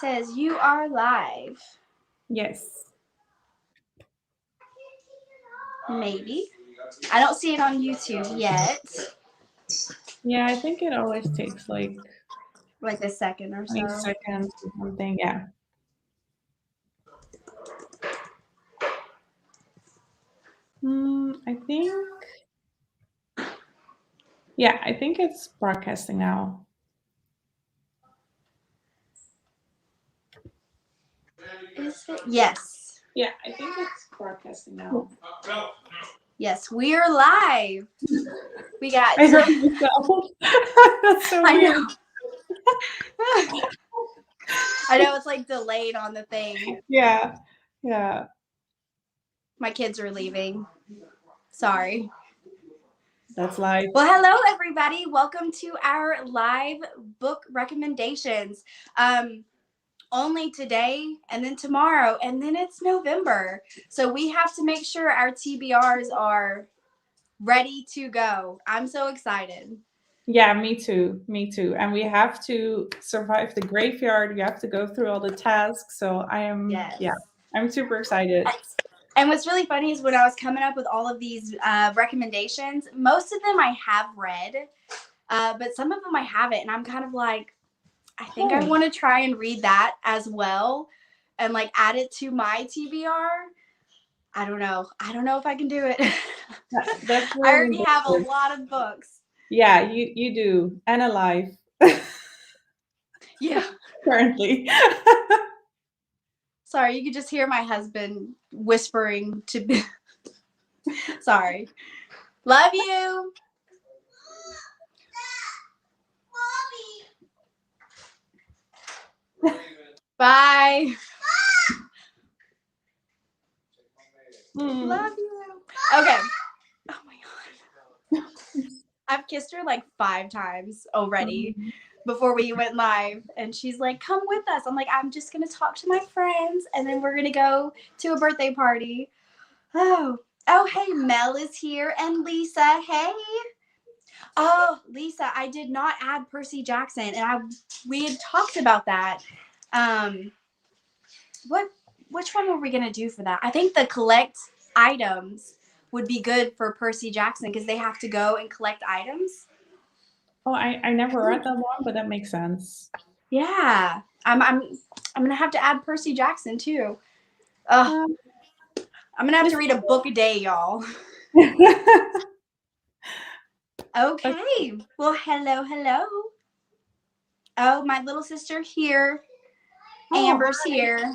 says you are live. Yes. Maybe. I don't see it on YouTube yet. Yeah, I think it always takes like A second or 20 so. seconds or something. Yeah. I think. Yeah, I think it's broadcasting now. Is it? Yes. Yeah, I think it's broadcasting now. Yes, we're live. We got. I heard myself. That's so weird. I know it's like delayed on the thing. Yeah. Yeah. My kids are leaving. Sorry. That's live. Well, hello everybody. Welcome to our live book recommendations. Only today and then tomorrow and then it's November. So we have to make sure our TBRs are ready to go. I'm so excited. Yeah, me too. Me too. And we have to survive the graveyard. We have to go through all the tasks. So I'm super excited. And what's really funny is when I was coming up with all of these recommendations, most of them I have read, but some of them I haven't. And I'm kind of like, I think I want to try and read that as well and like add it to my TBR. I don't know. I don't know if I can do it. That's I already have a lot of books. Yeah, you do. And a life. Yeah. Currently. Sorry, you could just hear my husband whispering to me. Sorry. Love you. Bye. Love you. Okay. Oh my God. I've kissed her like 5 times already before we went live. And she's like, come with us. I'm like, I'm just going to talk to my friends. And then we're going to go to a birthday party. Oh, hey, Mel is here. And Lisa, hey. Oh, Lisa, I did not add Percy Jackson. And we had talked about that. Which one were we going to do for that? I think the collect items would be good for Percy Jackson because they have to go and collect items. Oh, I never read that one, but that makes sense. Yeah. I'm going to have to add Percy Jackson too. I'm going to have to read a book a day, y'all. Okay. Well, hello. Oh, my little sister here. Amber's here.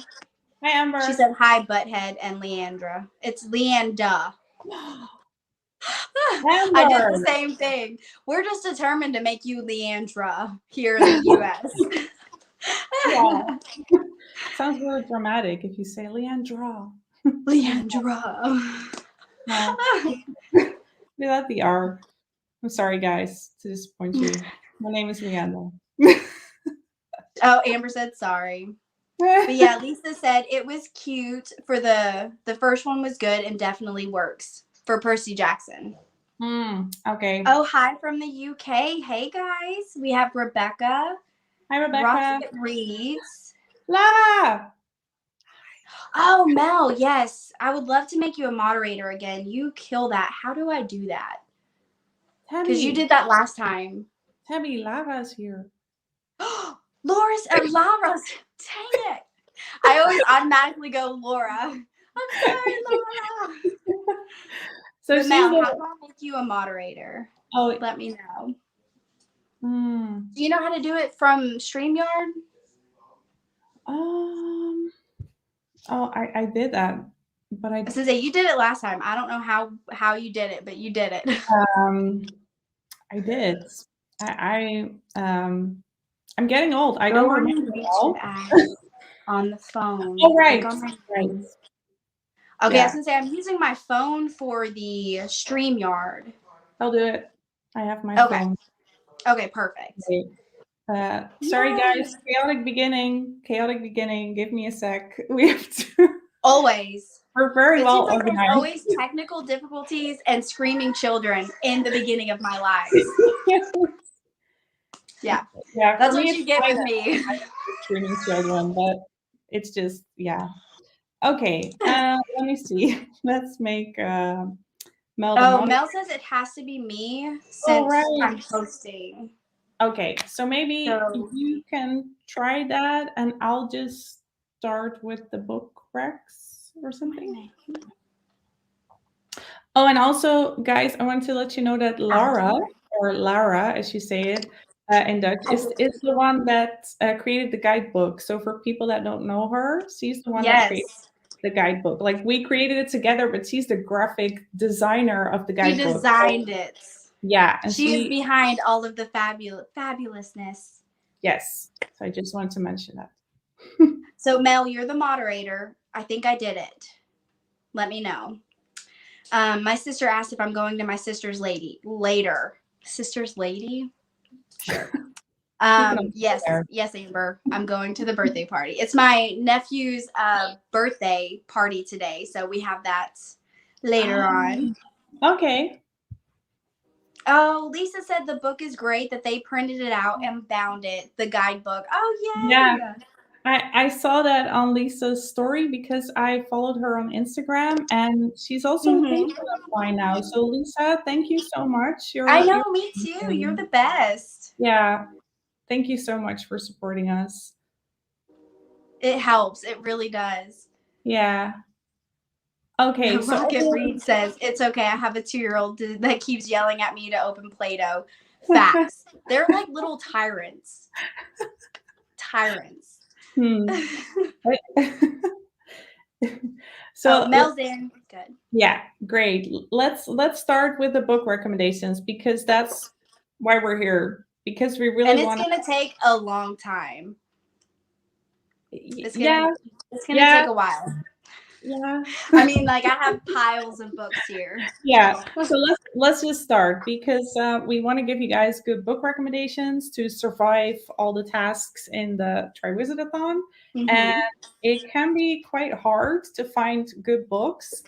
Hi, Amber. She said hi, Butthead and Leandra. It's Leanda. I did the same thing. We're just determined to make you Leandra here in the U.S. Yeah. Sounds really dramatic if you say Leandra. Leandra. No. Without the R. I'm sorry, guys, to disappoint you. My name is Leanda. Oh, Amber said sorry. But yeah, Lisa said it was cute for the first one was good and definitely works for Percy Jackson. Okay. Oh, hi from the UK. Hey, guys. We have Rebecca. Hi, Rebecca. Rocket reads. Lava. Oh, Mel, yes. I would love to make you a moderator again. You kill that. How do I do that? Because you did that last time. Tabby, Lava's here. Laura's Laura's. Dang it. I always automatically go Laura. I'm sorry, Laura. So Mel, how do I make you a moderator? Oh, let me know. Do you know how to do it from StreamYard? Oh, I did that, but I say you did it last time. I don't know how you did it, but you did it. I did. I'm getting old. I don't remember it all. On the phone. Oh, right. Right. Okay, I was gonna say I'm using my phone for the StreamYard. I'll do it. I have my phone. Okay, perfect. Sorry, guys. Chaotic beginning. Give me a sec. We have to. Always. We're very well organized. There's always technical difficulties and screaming children in the beginning of my life. Yeah. Yeah, That's for what me, you get with me. screaming children, but it's just, yeah. Okay, let me see. Let's make Mel the Oh, moderator. Mel says it has to be me Oh, since I'm right. hosting. Okay, so maybe So you can try that, and I'll just start with the book recs or something. Oh, and also, guys, I want to let you know that Laura, or Lara, as you say it in Dutch, is the one that created the guidebook. So for people that don't know her, she's the one that created the guidebook. Like, we created it together, but she's the graphic designer of the guidebook. She designed it. Yeah, and she is behind all of the fabulousness. Yes, so I just wanted to mention that. So Mel, you're the moderator. I think I did it. Let me know. My sister asked if I'm going to my sister's later. Sister's lady? Sure. Yes, Amber. I'm going to the birthday party. It's my nephew's birthday party today, so we have that later on. Okay. Oh, Lisa said the book is great, that they printed it out and bound it, the guidebook. Oh, yay! Yeah. I saw that on Lisa's story because I followed her on Instagram, and she's also a patron of mine now. So Lisa, thank you so much. I know, me too. You're the best. Yeah. Thank you so much for supporting us. It helps. It really does. Yeah. Okay. So Rocket Reed says, it's okay. I have a 2-year-old that keeps yelling at me to open Play-Doh. Facts. They're like little tyrants. Tyrants. So Mel's in. Good. Yeah, great. Let's start with the book recommendations, because that's why we're here. Because we really want. And it's gonna take a long time. It's gonna take a while. Yeah. I mean, like, I have piles of books here. Yeah. So let's just start, because we want to give you guys good book recommendations to survive all the tasks in the Triwizard-a-Thon. And it can be quite hard to find good books.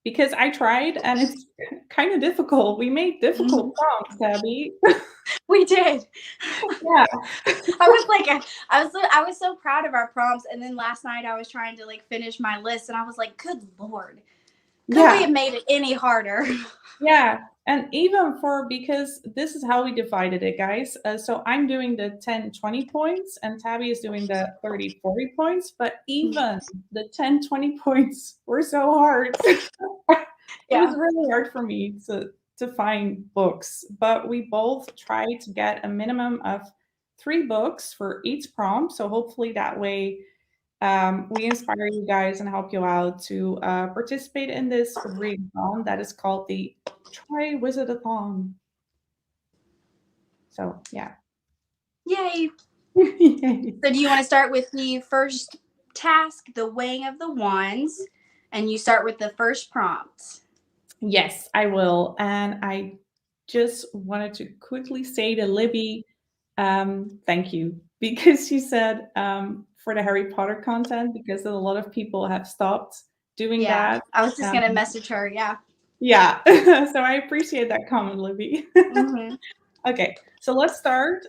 Because I tried, and it's kind of difficult. We made difficult prompts, Tabby. We did. Yeah. I was so proud of our prompts, and then last night I was trying to like finish my list, and I was like, good Lord. Could we have made it any harder? Yeah. And even because this is how we divided it, guys. So I'm doing the 10-20 points, and Tabby is doing the 30-40 points. But even the 10-20 points were so hard. It was really hard for me to find books. But we both tried to get a minimum of 3 books for each prompt. So hopefully that way we inspire you guys and help you out to participate in this readathon that is called the Triwizard-a-Thon. So, yeah. Yay. So do you want to start with the first task, the weighing of the wands, and you start with the first prompt? Yes, I will. And I just wanted to quickly say to Libby, thank you, because she said for the Harry Potter content, because a lot of people have stopped doing that. I was just going to message her. Yeah. So I appreciate that comment, Libby. Okay, so let's start.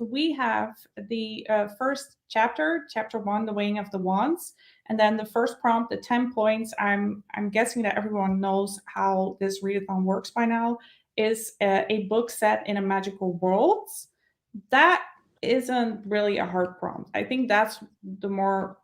We have the first chapter 1, the weighing of the wands, and then the first prompt, the 10 points. I'm guessing that everyone knows how this readathon works by now. Is a book set in a magical world. That isn't really a hard prompt. I think that's the more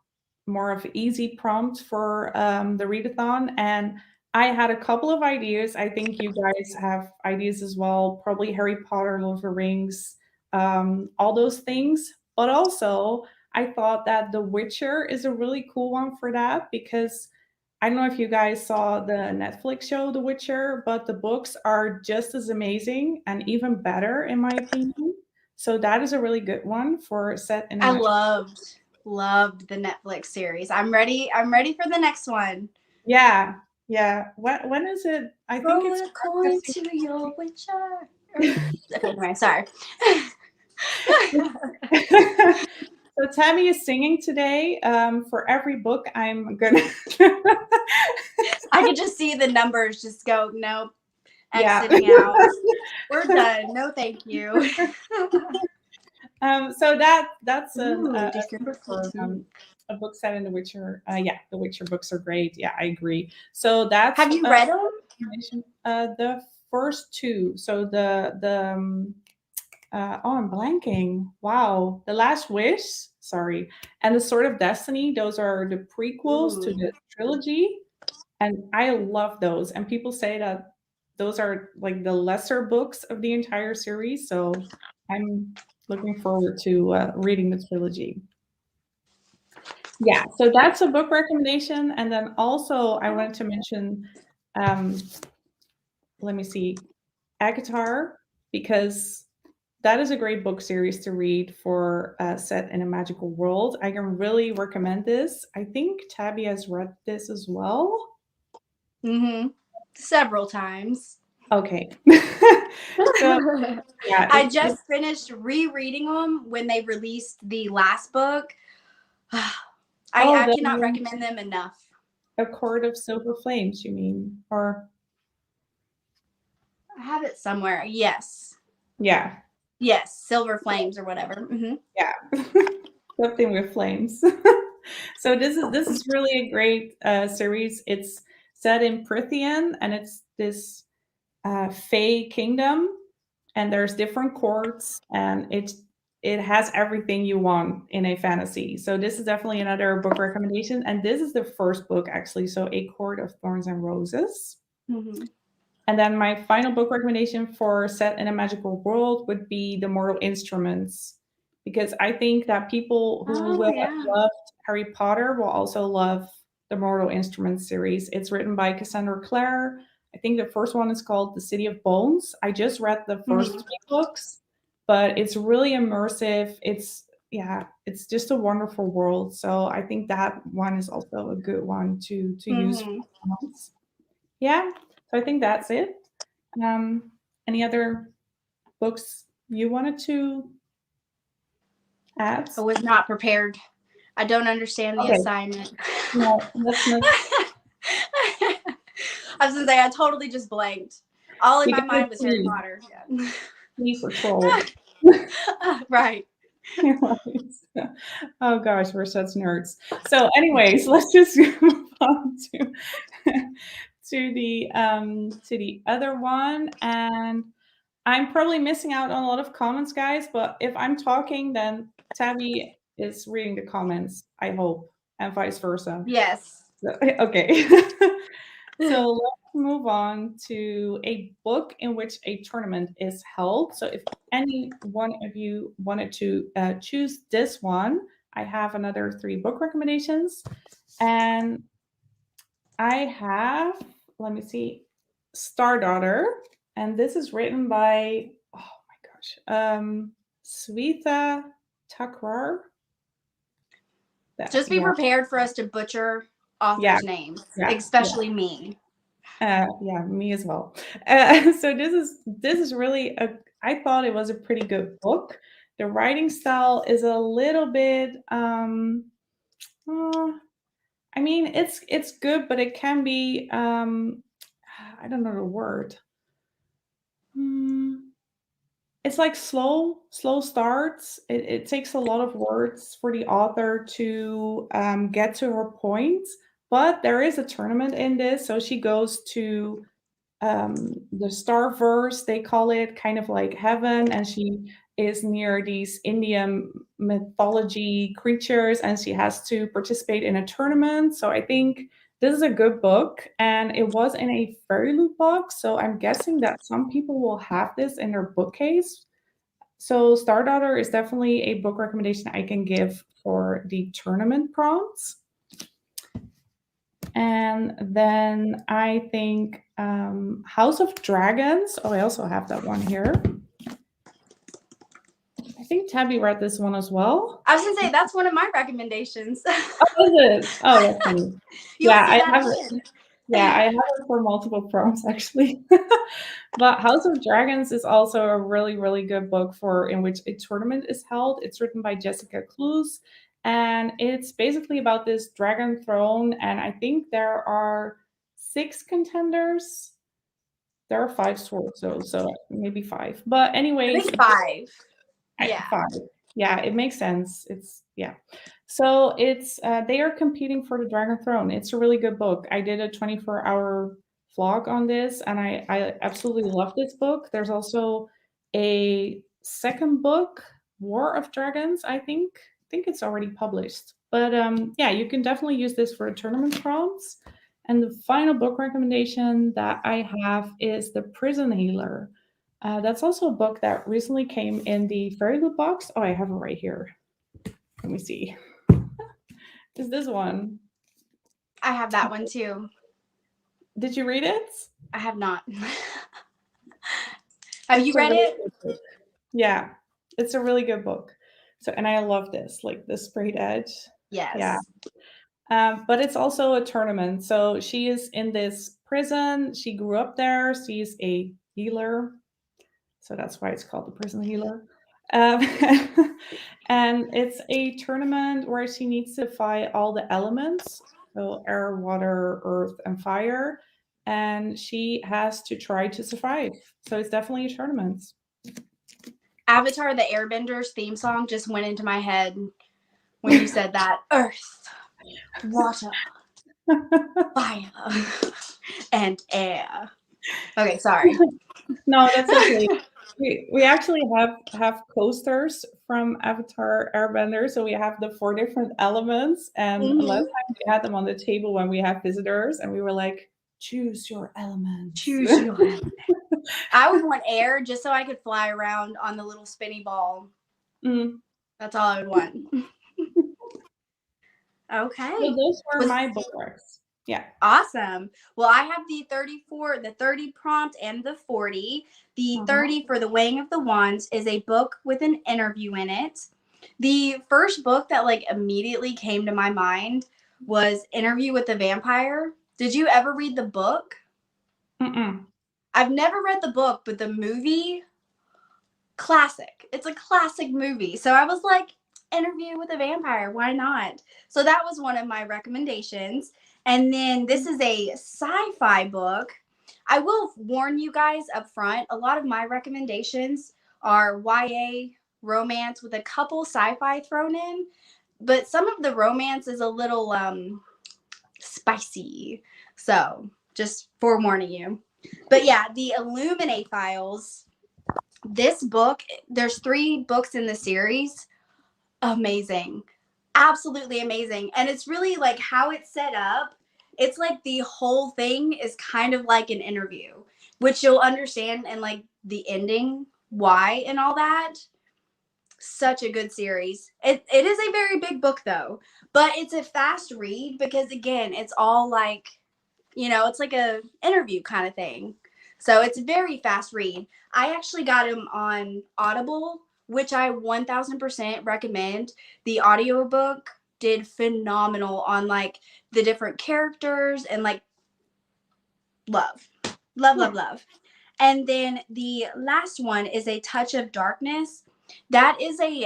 of an easy prompt for the readathon. And I had a couple of ideas. I think you guys have ideas as well. Probably Harry Potter, Lord of the Rings, all those things. But also, I thought that The Witcher is a really cool one for that, because I don't know if you guys saw the Netflix show The Witcher, but the books are just as amazing and even better, in my opinion. So that is a really good one for set in. I loved the Netflix series. I'm ready for the next one. Yeah. When is it? I think it's a coin to your Witcher. Okay, anyway, sorry. So Tabby is singing today. For every book, I'm gonna. I could just see the numbers just go nope, exiting out. We're done. No, thank you. So that's a book set in The Witcher. Yeah, The Witcher books are great. Yeah, I agree. So that's Have you read them? The first two. So I'm blanking. Wow, The Last Wish. Sorry, and The Sword of Destiny. Those are the prequels to the trilogy, and I love those. And people say that those are like the lesser books of the entire series. So I'm looking forward to reading the trilogy. Yeah, so that's a book recommendation. And then also I wanted to mention, let me see, Agatar, because that is a great book series to read for set in a magical world. I can really recommend this. I think Tabby has read this as well. Mm-hmm. Several times. Okay. So, yeah, I just finished rereading them when they released the last book. I cannot recommend them enough. A Court of Silver Flames, you mean? Or I have it somewhere. Yes. Yeah. Yes, Silver Flames or whatever. Mm-hmm. Yeah. Something with flames. So this is really a great series. It's set in Prithian, and it's this Fey kingdom, and there's different courts, and it has everything you want in a fantasy. So this is definitely another book recommendation, and this is the first book actually. So A Court of Thorns and Roses. Mm-hmm. And then my final book recommendation for set in a magical world would be The Mortal Instruments, because I think that people who have loved Harry Potter will also love the Mortal Instruments series. It's written by Cassandra Clare. I think the first one is called The City of Bones. I just read the first 3 books, but it's really immersive. It's just a wonderful world. So I think that one is also a good one to use. Yeah. So I think that's it. Any other books you wanted to add? I was not prepared. I don't understand the assignment. No, let's not. I was gonna say I totally just blanked. All in my mind was Harry Potter. Yeah. Me for troll. Right. Oh gosh, we're such nerds. So, anyways, let's just move on to the other one. And I'm probably missing out on a lot of comments, guys. But if I'm talking, then Tabby is reading the comments. I hope, and vice versa. Yes. So, okay. So let's move on to a book in which a tournament is held. So if any one of you wanted to choose this one, I have another 3 book recommendations. And I have, let me see, Star Daughter. And this is written by, oh my gosh, Swetha Thakrar. Just be prepared for us to butcher authors' names, especially me. Yeah, me as well. So this is really I thought it was a pretty good book. The writing style is a little bit I mean it's good, but it can be I don't know the word. It's like slow starts. It takes a lot of words for the author to get to her point. But there is a tournament in this, so she goes to the Starverse, they call it, kind of like heaven, and she is near these Indian mythology creatures, and she has to participate in a tournament. So I think this is a good book, and it was in a fairy loot box, so I'm guessing that some people will have this in their bookcase. So Star Daughter is definitely a book recommendation I can give for the tournament prompts. And then I think House of Dragons. Oh, I also have that one here. I think Tabby read this one as well. I was gonna say that's one of my recommendations. Oh, is it? Oh, that's funny. Yeah, I have it. Yeah, I have it for multiple prompts actually. But House of Dragons is also a really, really good book for in which a tournament is held. It's written by Jessica Cluse, and it's basically about this dragon throne. And I think there are 6 contenders. There are 5 swords, so maybe 5. But I anyways, think 5. Yeah. 5. Yeah, it makes sense. It's yeah. So it's they are competing for the Dragon Throne. It's a really good book. I did a 24-hour vlog on this, and I absolutely love this book. There's also a second book, War of Dragons. I think it's already published. But yeah, you can definitely use this for tournament prompts. And the final book recommendation that I have is The Prison Healer. That's also a book that recently came in the Fairy Loot box. Oh, I have it right here. Let me see. Is this one? I have that one too. Did you read it? I have not. Have you read it? Yeah, it's a really good book. So, and I love this, like the sprayed edge. Yes. Yeah. But it's also a tournament. So she is in this prison. She grew up there. She's a healer. So that's why it's called the Prison Healer. Um, and it's a tournament where she needs to fight all the elements, so air, water, earth, and fire. And she has to try to survive. So it's definitely a tournament. Avatar the Airbender's theme song just went into my head when you said that. Earth, water, fire, and air. Okay, sorry. No, that's okay. We actually have coasters from Avatar Airbender, so we have the 4 different elements. And last time we had them on the table when we had visitors, and we were like, choose your element. Choose your element. I would want air just so I could fly around on the little spinny ball. That's all I would want. Okay. So those were my bookmarks. Yeah. Awesome. Well, I have the 34, the 30 prompt, and the 40. The 30 for the Weighing of the Wands is a book with an interview in it. The first book that like immediately came to my mind was Interview with the Vampire. Did you ever read the book? I've never read the book, but the movie, classic. It's a classic movie. So I was like, Interview with a Vampire, why not? So that was one of my recommendations. And then this is a sci-fi book. I will warn you guys up front, a lot of my recommendations are YA romance with a couple sci-fi thrown in, but some of the romance is a little spicy. So just forewarning you. But yeah, the Illuminate Files, this book, there's 3 books in the series. Amazing. Absolutely amazing. And it's really like how it's set up. It's like the whole thing is kind of like an interview, which you'll understand in like the ending, why and all that. Such a good series. It is a very big book though, but it's a fast read because again, it's all like, you know, it's like a interview kind of thing. So it's a very fast read. I actually got him on Audible, which I 1000% recommend. The audiobook did phenomenal on like the different characters and like love. And then the last one is A Touch of Darkness. That is a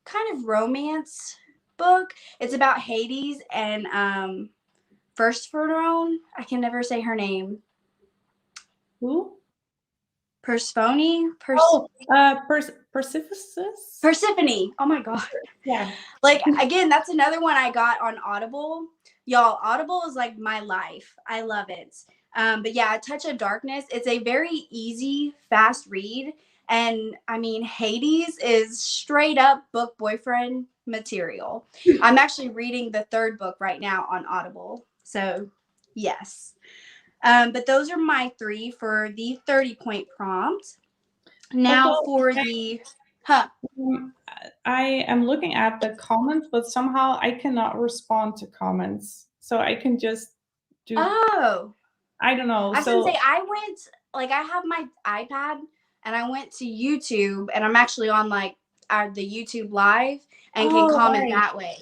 kind of romance book. It's about Hades and First Pharaoh. I can never say her name. Who? Persephone? Persephone. Oh my god. Yeah. Like again, that's another one I got on Audible. Y'all, Audible is like my life. I love it. But yeah, A Touch of Darkness. It's a very easy, fast read. And I mean, Hades is straight up book boyfriend material. I'm actually reading the 3rd book right now on Audible. So yes. But those are my 3 for the 30-point prompt. Now for the, I am looking at the comments, but somehow I cannot respond to comments. So I can just do. Oh. I don't know. I was going to say, I went, like, I have my iPad and I went to YouTube and I'm actually on, like, the YouTube live and can comment that way.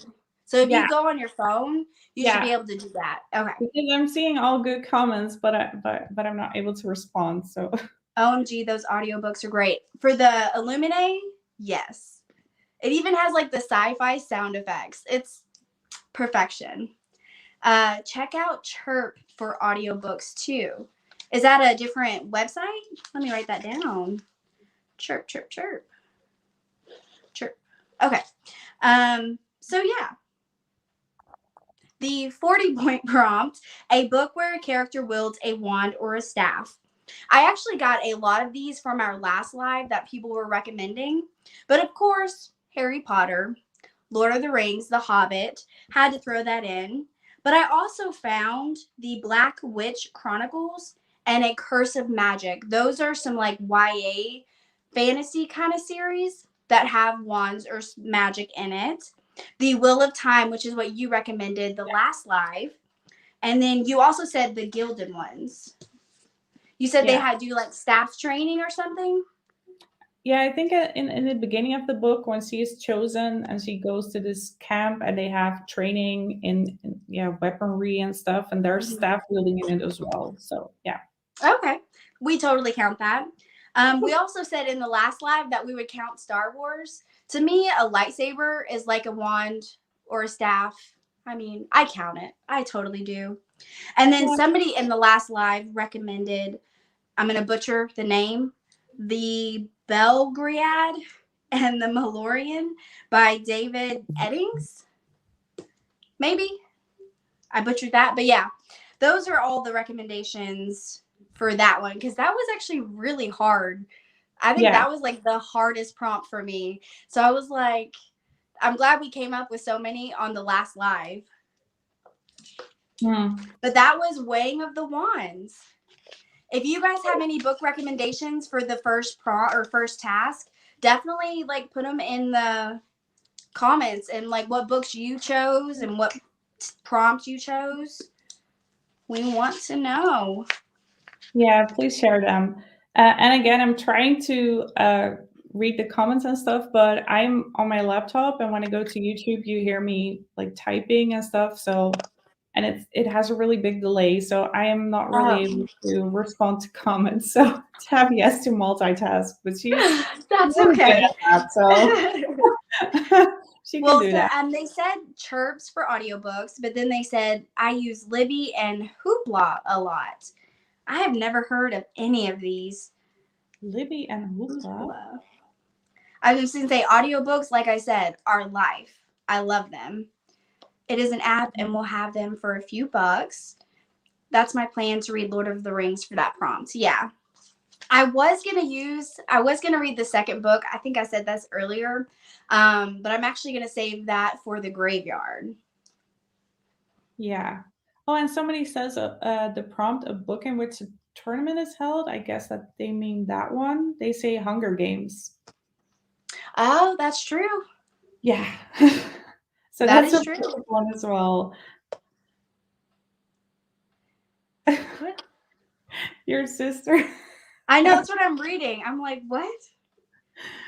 So if you go on your phone, you should be able to do that. Okay. Because I'm seeing all good comments, but I'm not able to respond. So OMG, those audiobooks are great. For the Illuminate, yes. It even has like the sci-fi sound effects. It's perfection. Check out Chirp for audiobooks too. Is that a different website? Let me write that down. Chirp, chirp, chirp. Chirp. Okay. So yeah. The 40-point prompt, a book where a character wields a wand or a staff. I actually got a lot of these from our last live that people were recommending. But of course, Harry Potter, Lord of the Rings, The Hobbit, had to throw that in. But I also found the Black Witch Chronicles and A Curse of Magic. Those are some like YA fantasy kind of series that have wands or magic in it. The Wheel of Time, which is what you recommended the last live. And then you also said the gilded ones. You said they had to do like staff training or something? Yeah, I think in the beginning of the book, when she is chosen and she goes to this camp and they have training in weaponry and stuff, and there's staff wielding in it as well. So yeah. Okay, we totally count that. We also said in the last live that we would count Star Wars. To me, a lightsaber is like a wand or a staff. I mean, I count it. I totally do. And then somebody in the last live recommended, I'm going to butcher the name, the Belgriad and the Malorian by David Eddings. Maybe. I butchered that. But yeah, those are all the recommendations for that one because that was actually really hard. I think that was like the hardest prompt for me. So I was like, I'm glad we came up with so many on the last live. But that was Weighing of the Wands. If you guys have any book recommendations for the first prompt or first task, definitely like put them in the comments and like what books you chose and what prompt you chose. We want to know. Yeah, please share them. And again, I'm trying to read the comments and stuff, but I'm on my laptop, and when I go to YouTube, you hear me like typing and stuff. So, and it has a really big delay, so I am not really able to respond to comments. So Tabby has to multitask, but that's okay. That, so she can do that. And they said chirps for audiobooks, but then they said I use Libby and Hoopla a lot. I have never heard of any of these. Libby and Hoopla. I was going to say audiobooks, like I said, are life. I love them. It is an app and we'll have them for a few bucks. That's my plan to read Lord of the Rings for that prompt. Yeah. I was going to read the second book. I think I said this earlier. But I'm actually going to save that for the graveyard. Yeah. Oh, and somebody says the prompt, a book in which a tournament is held. I guess that they mean that one. They say Hunger Games. Oh, that's true. Yeah. So that that's is a true. one as well. Your sister. I know, that's what I'm reading. I'm like, what?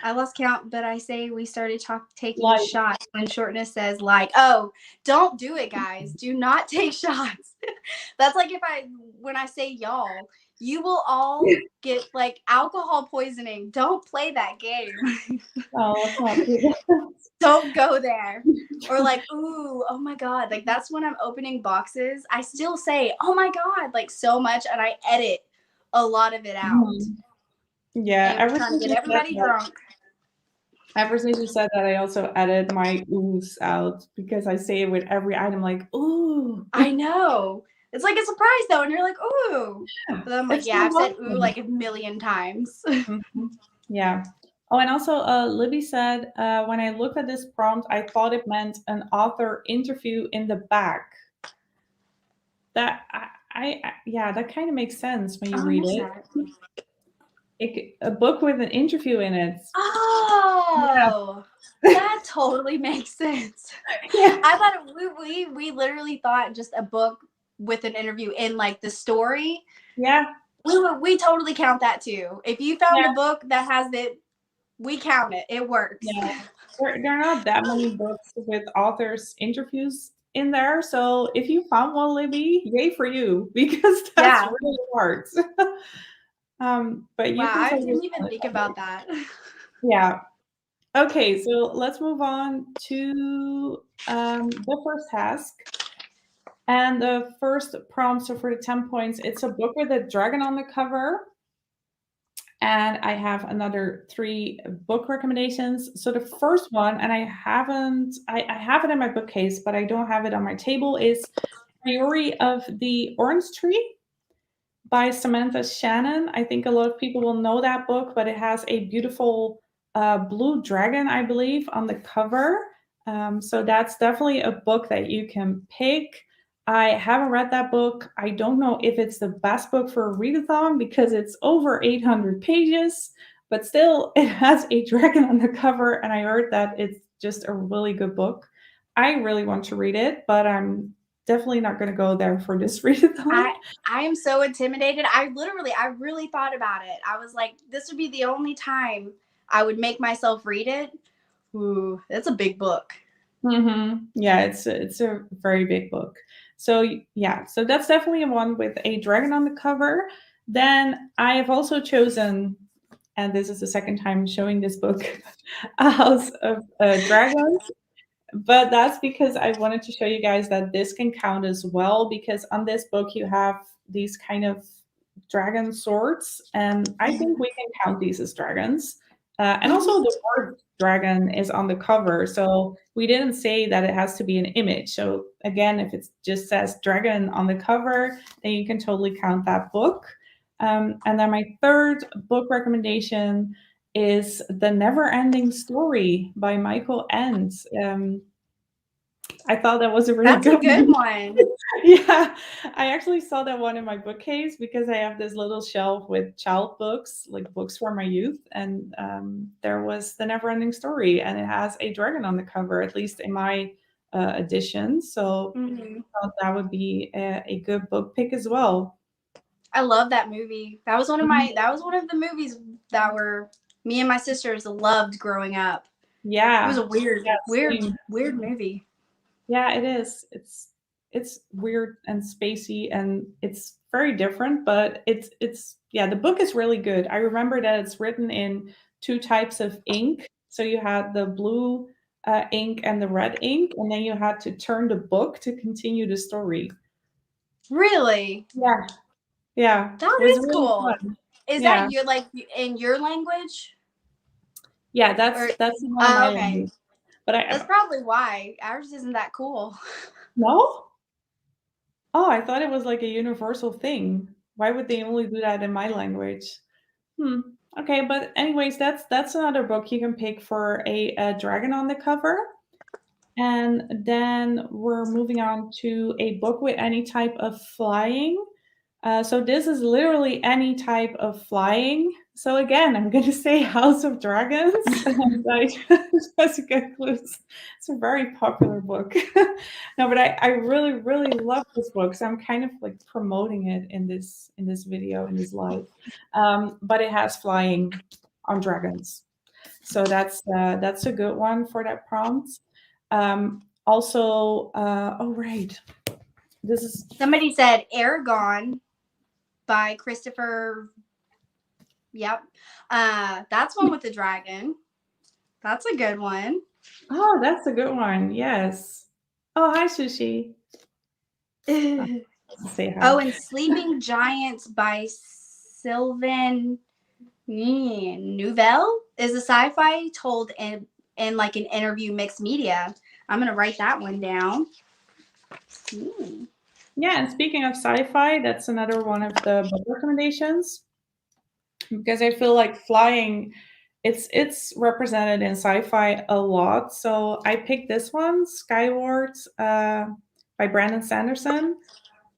I lost count, but I say we started taking shots when Shortness says like, oh, don't do it, guys. Do not take shots. That's like when I say y'all, you will all get like alcohol poisoning. Don't play that game. Oh, let's not do that. Don't go there. Or like, ooh, oh my God. Like that's when I'm opening boxes. I still say, oh my God, like so much, and I edit a lot of it out. Yeah, and trying to get everybody drunk. Ever since you said that, I also added my oohs out because I say it with every item, like, ooh. I know. It's like a surprise, though, and you're like, ooh. But I'm like, I've said ooh like a million times. Yeah. Oh, and also Libby said, when I looked at this prompt, I thought it meant an author interview in the back. That, that kind of makes sense when you read it. A book with an interview in it. Oh, that totally makes sense. Yeah. I thought we literally thought just a book with an interview in like the story. Yeah. We totally count that too. If you found a book that has it, we count it. It works. Yeah. There are not that many books with authors' interviews in there. So if you found one, Libby, yay for you, because that's really hard. But you I didn't even think about that. Yeah. Okay, so let's move on to the first task. And the first prompt, so for the 10 points, it's a book with a dragon on the cover. And I have another 3 book recommendations. So the first one, and I have it in my bookcase, but I don't have it on my table, is Theory of the Orange Tree by Samantha Shannon. I think a lot of people will know that book, but it has a beautiful blue dragon, I believe, on the cover. So that's definitely a book that you can pick. I haven't read that book. I don't know if it's the best book for a readathon because it's over 800 pages, but still, it has a dragon on the cover, and I heard that it's just a really good book. I really want to read it, but I'm definitely not going to go there for this readathon. I am so intimidated. I really thought about it. I was like, this would be the only time I would make myself read it. Ooh, that's a big book. Mm-hmm. Yeah, it's a very big book. So yeah, so that's definitely one with a dragon on the cover. Then I have also chosen, and this is the second time showing this book, A House of Dragons. But that's because I wanted to show you guys that this can count as well, because on this book you have these kind of dragon swords, and I think we can count these as dragons. And also the word dragon is on the cover, so we didn't say that it has to be an image. So again, if it just says dragon on the cover, then you can totally count that book. And then my third book recommendation is The Never Ending Story by Michael Ends. I thought that was a really That's a good one. Yeah, I actually saw that one in my bookcase because I have this little shelf with child books, like books for my youth, and there was The Never Ending Story, and it has a dragon on the cover, at least in my edition. So I thought that would be a good book pick as well. I love that movie. That was one of the movies that were me and my sisters loved growing up. Yeah, it was a weird same. movie. Yeah, it is. It's weird and spacey, and it's very different, but it's yeah, the book is really good. I remember that it's written in 2 types of ink. So you had the blue ink and the red ink, and then you had to turn the book to continue the story. Really? Yeah. Yeah. That It was is really cool. fun. Is Yeah. that in your language? Yeah, that's one of my okay. language. But That's probably why ours isn't that cool. No? Oh, I thought it was like a universal thing. Why would they only do that in my language? Hmm. Okay, but anyways, that's another book you can pick for a dragon on the cover. And then we're moving on to a book with any type of flying. So this is literally any type of flying. So again, I'm going to say House of Dragons. That's a good clue. It's a very popular book. No, but I really, really love this book. So I'm kind of like promoting it in this video, in this live. But it has flying on dragons. So that's a good one for that prompt. Also, oh right, this is Somebody said Aragon by Christopher. Yep. That's one with the dragon. That's a good one. Oh, that's a good one. Yes. Oh, hi, Sushi. Say hi. Oh, and Sleeping Giants by Sylvain Nouvelle is a sci-fi told in like an interview mixed media. I'm gonna write that one down. Yeah, and speaking of sci-fi, that's another one of the book recommendations because I feel like flying, it's represented in sci-fi a lot. So I picked this one, Skyward, by Brandon Sanderson.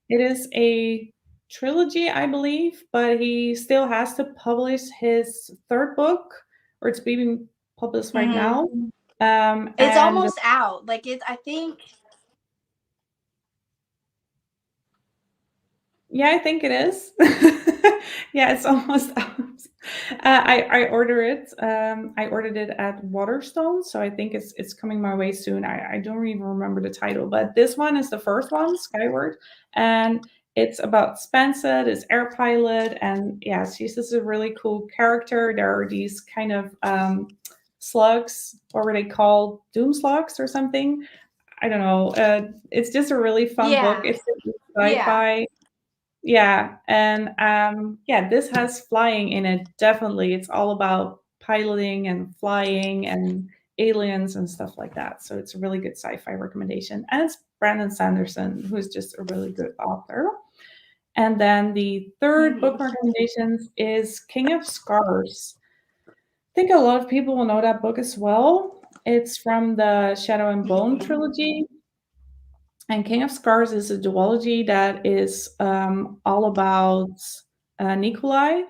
It is a trilogy, I believe, but he still has to publish his 3rd book, or it's being published right now. It's almost out. Like I think. Yeah, I think it is. Yeah, it's almost out. I order it. I ordered it at Waterstone, so I think it's coming my way soon. I don't even remember the title, but this one is the first one, Skyward, and it's about Spencer, this air pilot, and yeah, she's just a really cool character. There are these kind of slugs, what were they called? Doom slugs or something. I don't know. It's just a really fun book. Yeah. It's Yeah. sci-fi. Yeah, and yeah, this has flying in it. Definitely, it's all about piloting and flying and aliens and stuff like that. So it's a really good sci-fi recommendation, and it's Brandon Sanderson, who's just a really good author. And then the third book recommendations is King of Scars. I think a lot of people will know that book as well. It's from the Shadow and Bone trilogy. And King of Scars is a duology that is all about Nikolai,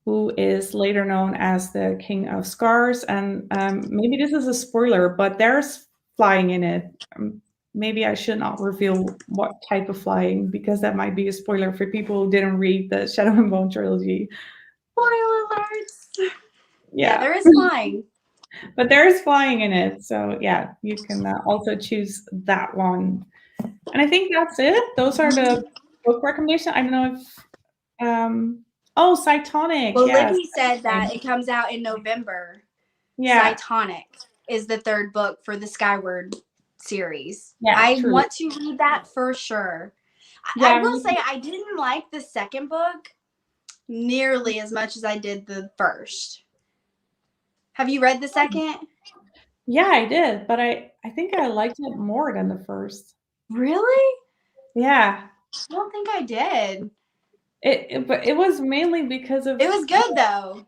who is later known as the King of Scars. And maybe this is a spoiler, but there's flying in it. Maybe I should not reveal what type of flying because that might be a spoiler for people who didn't read the Shadow and Bone trilogy. Spoiler alerts. Yeah, there is flying. But there is flying in it. So yeah, you can also choose that one. And I think that's it. Those are the book recommendations. I don't know if oh, Cytonic. Well, Yes. Libby said that it comes out in November. Yeah. Cytonic is the third book for the Skyward series. Yeah, I true. want to read that for sure. Yeah, I will say I didn't like the second book nearly as much as I did the first. Have you read the second? Yeah, I did, but I think I liked it more than the first. Really? Yeah. I don't think I did. But it was mainly because of It was good though.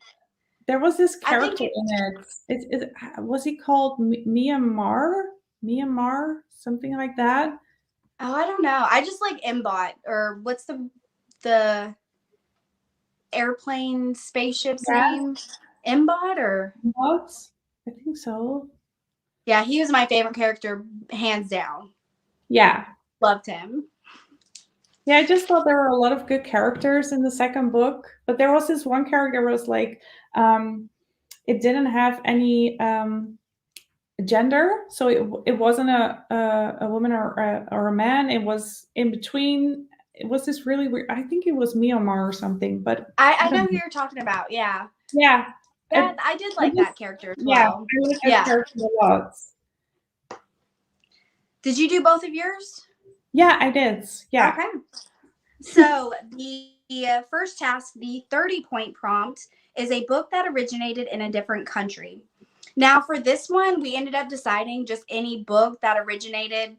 There was this character in it. Was he called Myanmar? Myanmar? Something like that? Oh, I don't know. I just like Mbot, or what's the airplane spaceship's name? Mbot or what? I think so. Yeah, he was my favorite character, hands down. Yeah. Loved him. Yeah, I just thought there were a lot of good characters in the second book, but there was this one character who was like, it didn't have any gender, so it wasn't a woman or a man. It was in between. It was this really weird. I think it was Myanmar or something, but I know who you're talking about. Yeah. Yeah. I did like that character as well. I like that character a lot. Did you do both of yours? Yeah, I did. Yeah. Okay. So the first task, the 30-point prompt, is a book that originated in a different country. Now, for this one, we ended up deciding just any book that originated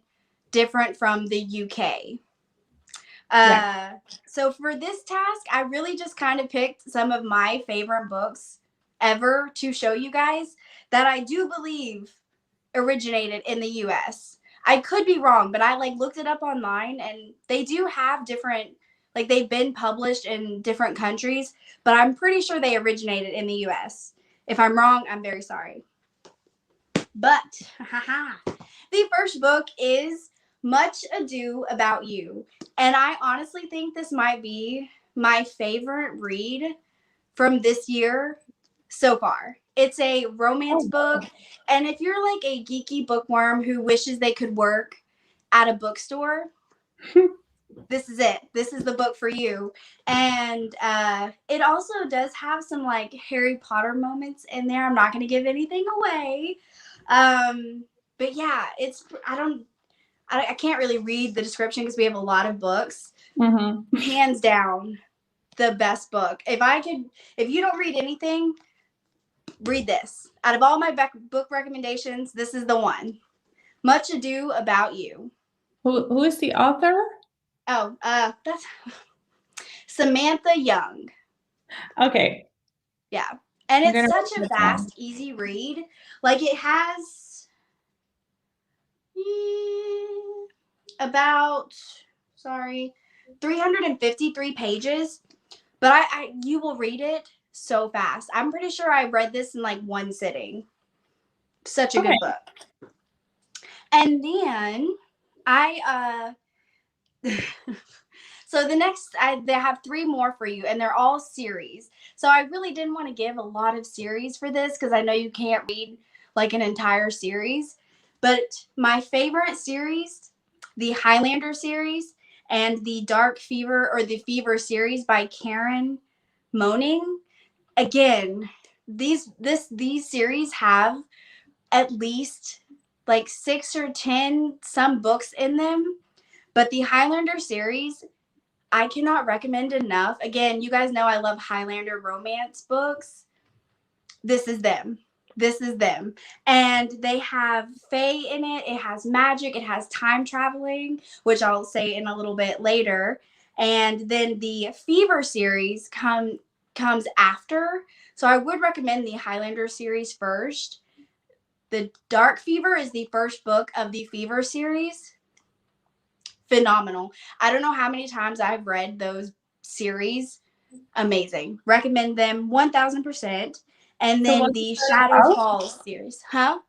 different from the UK. So for this task, I really just kind of picked some of my favorite books ever to show you guys that I do believe originated in the US. I could be wrong, but I looked it up online, and they do have different, they've been published in different countries, but I'm pretty sure they originated in the US. If I'm wrong, I'm very sorry. But the first book is Much Ado About You. And I honestly think this might be my favorite read from this year so far. It's a romance book. And if you're like a geeky bookworm who wishes they could work at a bookstore, this is it. This is the book for you. And it also does have some Harry Potter moments in there. I'm not going to give anything away. But yeah, I can't really read the description because we have a lot of books. Mm-hmm. Hands down, the best book. If you don't read anything, read this. Out of all my book recommendations, this is the one. Much Ado About You. Who is the author? Oh, that's Samantha Young. Okay. Yeah. And it's such a fast, easy read. It has about 353 pages, but you will read it so fast. I'm pretty sure I read this in one sitting. Such a good book. And then so the next, they have 3 more for you, and they're all series. So I really didn't want to give a lot of series for this because I know you can't read an entire series. But my favorite series, the Highlander series and the Dark Fever or the Fever series by Karen Moaning. Again, these series have at least like 6 or 10 some books in them. But the Highlander series, I cannot recommend enough. Again, you guys know I love Highlander romance books. This is them. This is them. And they have fae in it. It has magic. It has time traveling, which I'll say in a little bit later. And then the Fever series comes after. So I would recommend the Highlander series first. The Dark Fever is the first book of the Fever series. Phenomenal. I don't know how many times I've read those series. Amazing. Recommend them 1000%. And then the Shadow Falls series. Huh?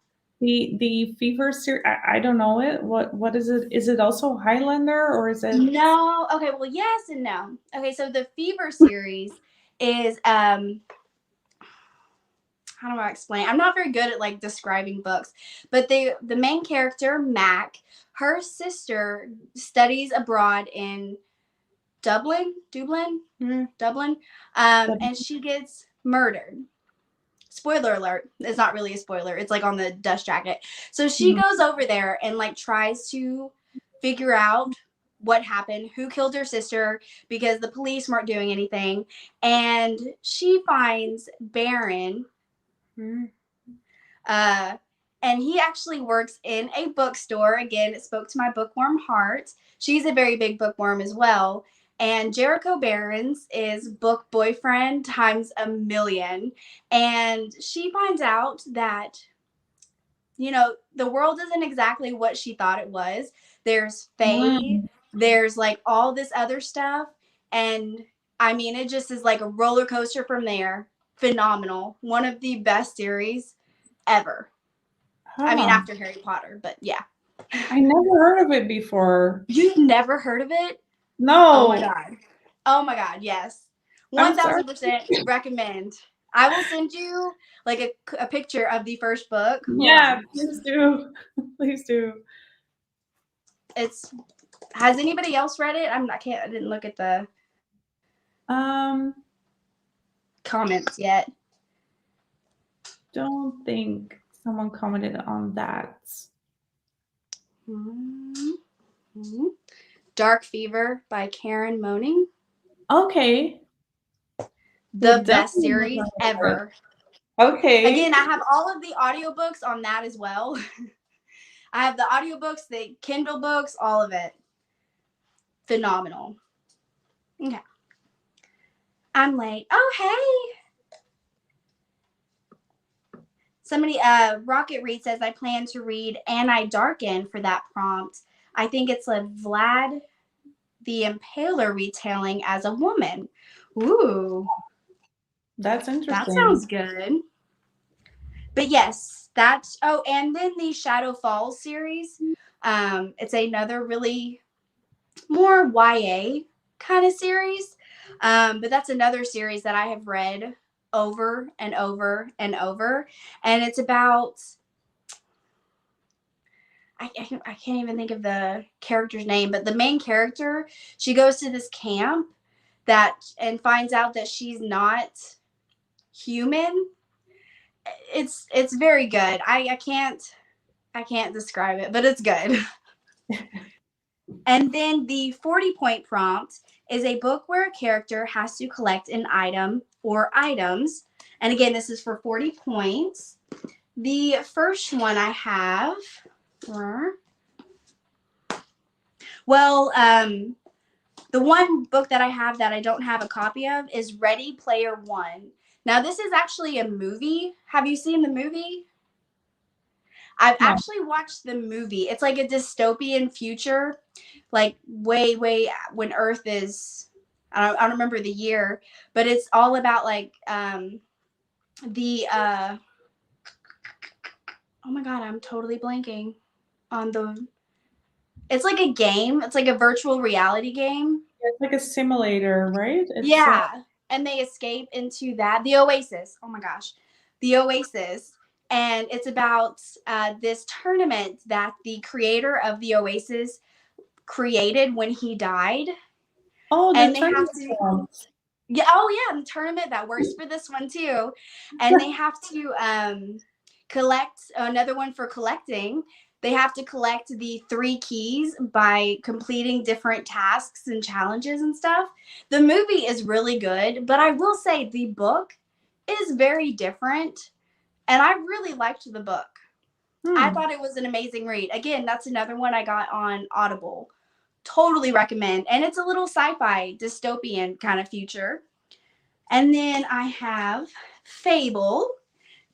The Fever series, I don't know it. What is it? Is it also Highlander or is it? No. Okay, well, yes and no. Okay, so the Fever series is how do I explain? I'm not very good at like describing books, but the main character, Mac, her sister studies abroad in Dublin, and she gets murdered. Spoiler alert. It's not really a spoiler. It's like on the dust jacket. So she goes over there and like tries to figure out what happened, who killed her sister, because the police weren't doing anything. And she finds Baron. And he actually works in a bookstore. Again, it spoke to my bookworm heart. She's a very big bookworm as well. And Jericho Barons is book boyfriend times a million. And she finds out that, you know, the world isn't exactly what she thought it was. There's fae, there's like all this other stuff. And I mean, it just is like a roller coaster from there. Phenomenal. One of the best series ever. I mean, after Harry Potter, but yeah. I never heard of it before. You've never heard of it? No. Oh my god. Oh my god, yes. 1000% recommend. I will send you like a picture of the first book. Yeah, please do. Please do. Has anybody else read it? I didn't look at the comments yet. Don't think someone commented on that. Dark Fever by Karen Moaning. Okay. The best series ever. Okay. Again, I have all of the audiobooks on that as well. I have the audiobooks, the Kindle books, all of it. Phenomenal. Okay. I'm late. Oh, hey. Somebody, Rocket Reed says, I plan to read Annie Darken for that prompt. I think it's a Vlad the Impaler retelling as a woman. Ooh. That's interesting. That sounds good. But yes, and then the Shadow Falls series. It's another really more YA kind of series. But that's another series that I have read over and over and over. And it's about, I can't even think of the character's name, but the main character, she goes to this camp and finds out that she's not human. It's very good. I can't describe it, but it's good. And then the 40-point prompt is a book where a character has to collect an item or items. And again, this is for 40 points. The first one I have, the one book that I have that I don't have a copy of is Ready Player One. Now, this is actually a movie. Have you seen the movie? I've actually watched the movie. It's like a dystopian future, like way when Earth is, I don't remember the year, but it's all about like oh my god, I'm totally blanking on it's like a game. It's like a virtual reality game. It's like a simulator, right? Yeah. And they escape into the Oasis. Oh my gosh. The Oasis. And it's about this tournament that the creator of the Oasis created when he died. Oh, and they have to. Yeah. Oh, yeah. The tournament that works for this one too. And they have to collect another one for collecting. They have to collect the 3 keys by completing different tasks and challenges and stuff. The movie is really good, but I will say the book is very different, and I really liked the book. I thought it was an amazing read. Again, that's another one I got on Audible. Totally recommend. And it's a little sci-fi dystopian kind of future. And then I have Fable.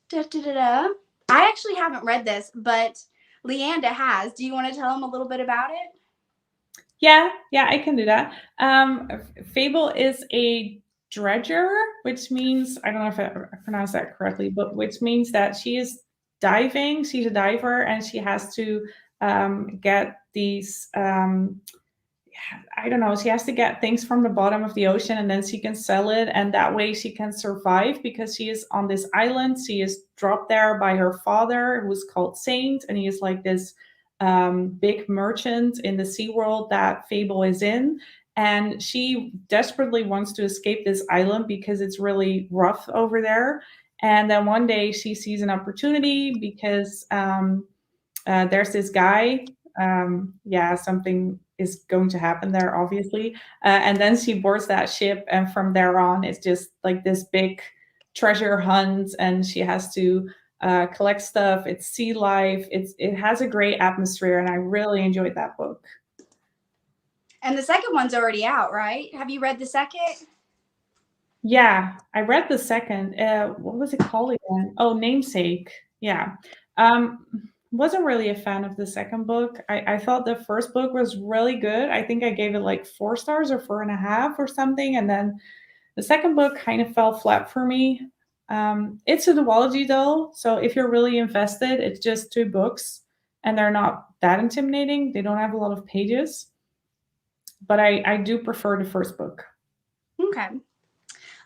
Da, da, da, da. I actually haven't read this, but Leanda has. Do you want to tell them a little bit about it? Yeah, I can do that. Fable is a dredger, which means, I don't know if I pronounced that correctly, but which means that she is diving. She's a diver, and she has to get these. I don't know. She has to get things from the bottom of the ocean, and then she can sell it, and that way she can survive because she is on this island. She is dropped there by her father, who's called Saint, and he is like this big merchant in the sea world that Fable is in. And she desperately wants to escape this island because it's really rough over there. And then one day she sees an opportunity because there's this guy. Something is going to happen there, obviously. And then she boards that ship, and from there on, it's just like this big treasure hunt, and she has to collect stuff. It's sea life. It has a great atmosphere, and I really enjoyed that book. And the second one's already out, right? Have you read the second? Yeah, I read the second. What was it called again? Oh, Namesake. Yeah. Wasn't really a fan of the second book. I thought the first book was really good. I think I gave it like 4 stars or 4.5 or something. And then the second book kind of fell flat for me. It's a duology though. So if you're really invested, it's just 2 books and they're not that intimidating. They don't have a lot of pages. But I do prefer the first book. Okay.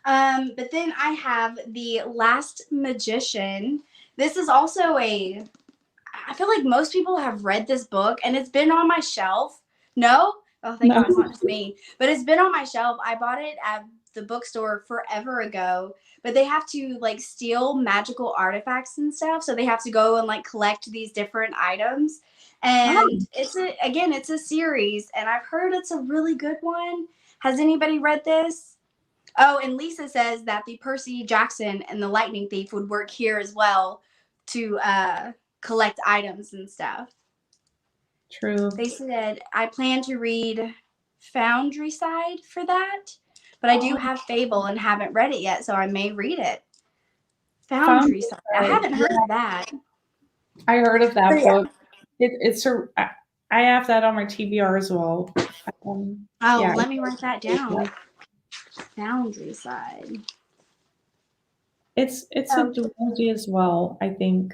But then I have The Last Magician. This is also I feel like most people have read this book, and it's been on my shelf. No? Oh, thank God, it's not just me. But it's been on my shelf. I bought it at the bookstore forever ago. But they have to like steal magical artifacts and stuff. So they have to go and like collect these different items. And it's a series, and I've heard it's a really good one. Has anybody read this? Oh, and Lisa says that the Percy Jackson and the Lightning Thief would work here as well to collect items and stuff. True. They said, I plan to read Foundry Side for that, but I do have Fable and haven't read it yet, so I may read it. Foundry Side. I haven't heard of that. I heard of that book. I have that on my TBR as well. Let me write that down. Foundry Side. It's a duology as well, I think.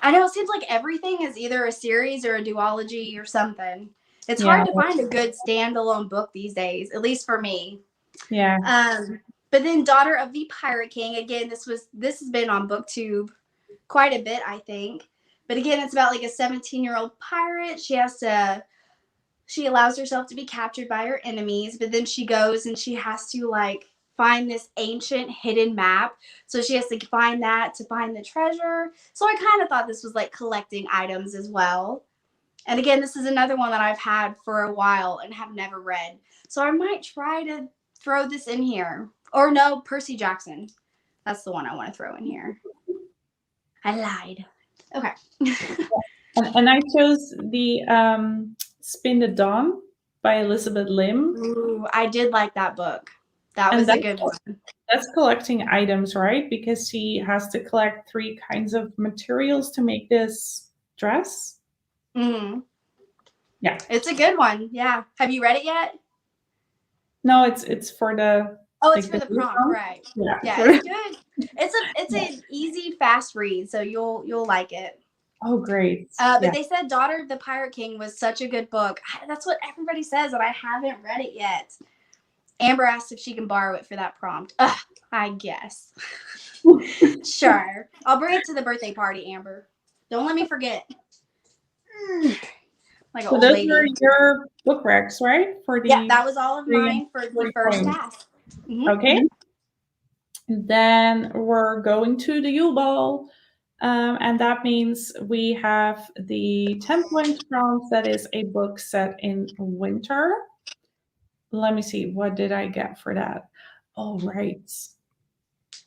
I know, it seems like everything is either a series or a duology or something. It's hard to find a good standalone book these days, at least for me. Yeah. But then Daughter of the Pirate King, again, this has been on BookTube quite a bit, I think. But again, it's about like a 17-year-old pirate. She allows herself to be captured by her enemies, but then she goes and she has to like find this ancient hidden map. So she has to find that to find the treasure. So I kind of thought this was like collecting items as well. And again, this is another one that I've had for a while and have never read. So I might try to throw this in here. Or no, Percy Jackson. That's the one I want to throw in here. I lied. Okay. And I chose the Spin the Dawn by Elizabeth Lim. Ooh, I did like that book. That was a good one. That's collecting items, right? Because she has to collect 3 kinds of materials to make this dress. Mm-hmm. Yeah. It's a good one. Yeah. Have you read it yet? No, it's for the... Oh, it's for the prompt, right? Yeah, it's good. It's an easy, fast read, so you'll like it. Oh, great. But they said Daughter of the Pirate King was such a good book. That's what everybody says, and I haven't read it yet. Amber asked if she can borrow it for that prompt. I guess. Sure. I'll bring it to the birthday party, Amber. Don't let me forget. Like an old lady. Those were your book recs, right? Yeah, that was all of mine for the first task. Mm-hmm. Okay. And then we're going to the Yule Ball. And that means we have the 10-point prompt that is a book set in winter. Let me see, what did I get for that? Oh, right.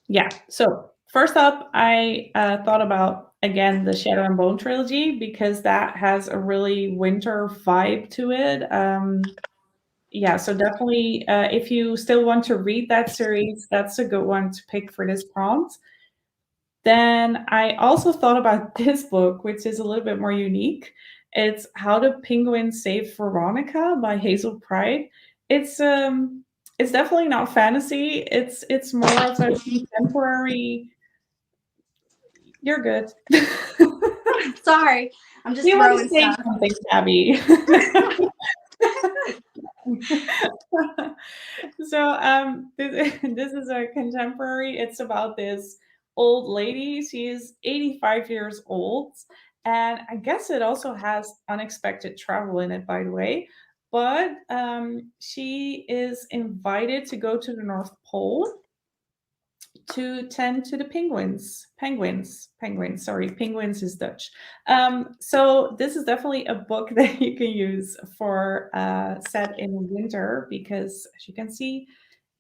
Yeah, so first up, I thought about, again, the Shadow and Bone trilogy, because that has a really winter vibe to it. Yeah, so definitely, if you still want to read that series, that's a good one to pick for this prompt. Then I also thought about this book, which is a little bit more unique. It's How the Penguin Saved Veronica by Hazel Pride. It's definitely not fantasy. It's more of a contemporary. You're good. Sorry, I'm just You want to throwing say stuff. something, Tabby? So this is a contemporary. It's about this old lady. She is 85 years old, and I guess it also has unexpected travel in it, by the way. But she is invited to go to the North Pole to tend to the penguins. Sorry, penguins is Dutch. So this is definitely a book that you can use for set in winter, because as you can see,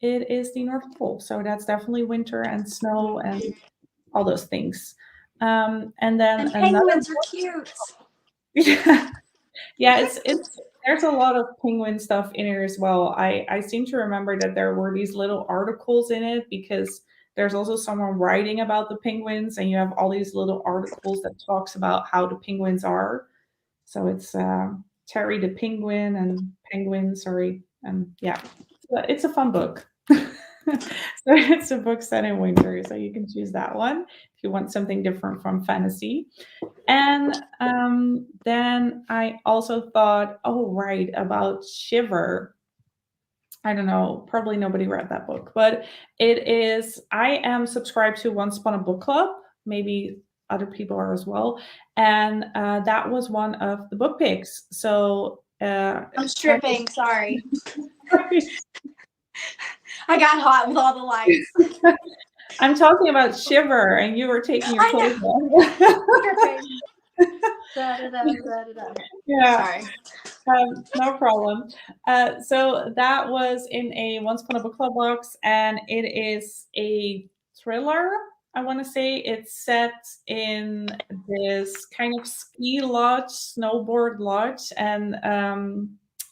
it is the North Pole. So that's definitely winter and snow and all those things. And then And another penguins are cute. yeah, yeah, it's there's a lot of penguin stuff in here as well. I seem to remember that there were these little articles in it, because there's also someone writing about the penguins, and you have all these little articles that talks about how the penguins are. So it's Terry the penguin and penguin, sorry, and yeah, so it's a fun book. So it's a book set in winter, so you can choose that one if you want something different from fantasy. And then I also thought, oh, right, about Shiver. I don't know, probably nobody read that book, but it is, I am subscribed to Once Upon a Book Club. Maybe other people are as well. And that was one of the book picks. So I'm stripping. Sorry, I got hot with all the lights. I'm talking about Shiver, and you were taking your clothes off. Yeah. Sorry. No problem. So that was in a Once Upon a Book Club box, and it is a thriller. I want to say it's set in this kind of ski lodge, snowboard lodge, and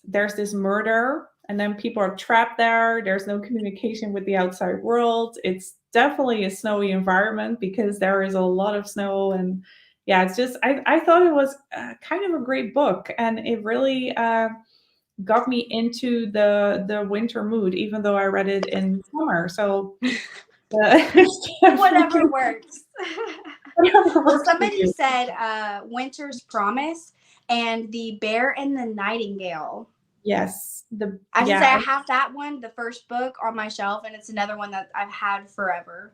there's this murder, and then people are trapped there. There's no communication with the outside world. It's definitely a snowy environment because there is a lot of snow, and yeah, it's just I thought it was kind of a great book, and it really got me into the winter mood, even though I read it in summer. So Whatever works. whatever Well, works for somebody you. said Winter's Promise and The Bear and the Nightingale. Yes, I should say I have that one, the first book, on my shelf, and it's another one that I've had forever,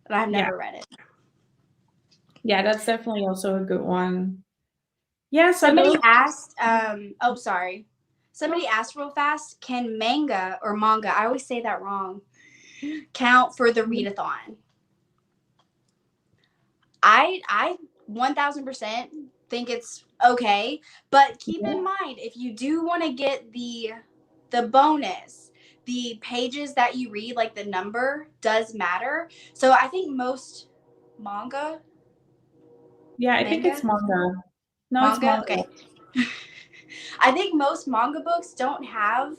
but I've never read it. Yeah, that's definitely also a good one. Yeah, so somebody asked, somebody asked real fast, can manga or manga, I always say that wrong, count for the readathon? I 1000% think it's okay, but keep in mind, if you do want to get the bonus, the pages that you read, like the number does matter. So I think most manga. Yeah, I think it's manga. No, it's manga. Okay. I think most manga books don't have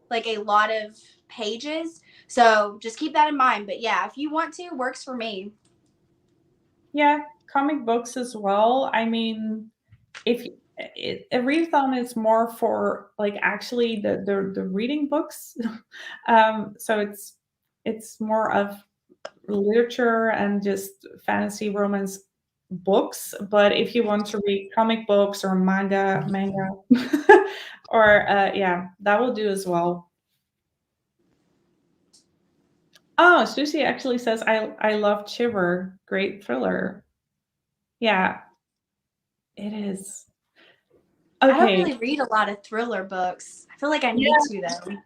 like a lot of pages, so just keep that in mind. But yeah, if you want to, works for me. Yeah, comic books as well. I mean, if a readathon is more for like actually the reading books, so it's more of literature and just fantasy romance books. But if you want to read comic books or manga, or yeah, that will do as well. Oh, Susie actually says I love Shiver. Great thriller. Yeah, it is. I don't Okay. really read a lot of thriller books. I feel like I need to though.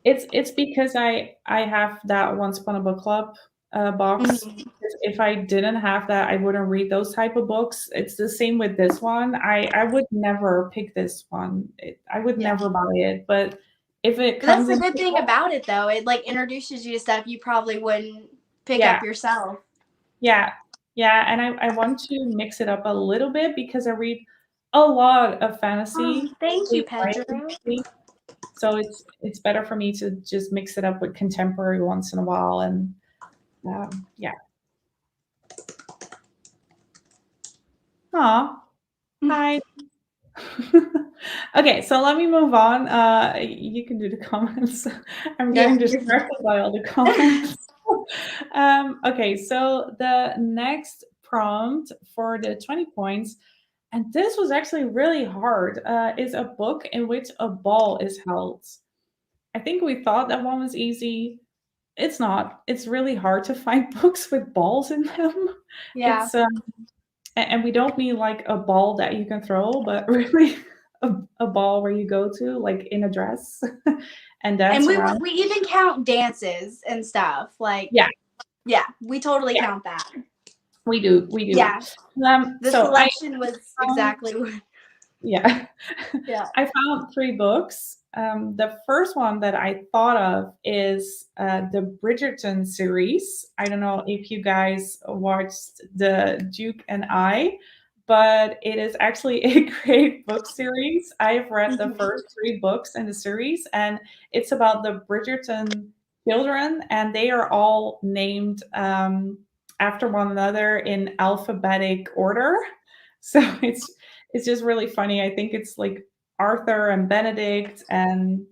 It's because I have that Once Upon a Book Club box. Mhm. If I didn't have that, I wouldn't read those type of books. It's the same with this one. I would never pick this one. I would Yeah. never buy it. But if it But that's comes the in, good thing about it, though. It like introduces you to stuff you probably wouldn't pick yeah, up yourself. yeah, yeah. And I want to mix it up a little bit because I read a lot of fantasy. Oh, thank you, Pedro. fantasy. So it's better for me to just mix it up with contemporary once in a while. And yeah. Aw, hi. Okay, so let me move on. You can do the comments. I'm getting distracted by all the comments. Okay, so the next prompt for the 20 points, and this was actually really hard, is a book in which a ball is held. I think we thought that one was easy. It's not. It's really hard to find books with balls in them. Yeah. It's and we don't mean like a ball that you can throw, but really a ball where you go to, like in a dress, and dance And around. we even count dances and stuff. Like, Yeah, we totally yeah, count that. we do, we do. Yeah. The So I selection was exactly what. yeah, Yeah. I found 3 books. The first one that I thought of is the Bridgerton series. I don't know if you guys watched the Duke and I, but it is actually a great book series. I've read the first 3 books in the series, and it's about the Bridgerton children, and they are all named after one another in alphabetic order. So it's just really funny. I think it's like Arthur and Benedict and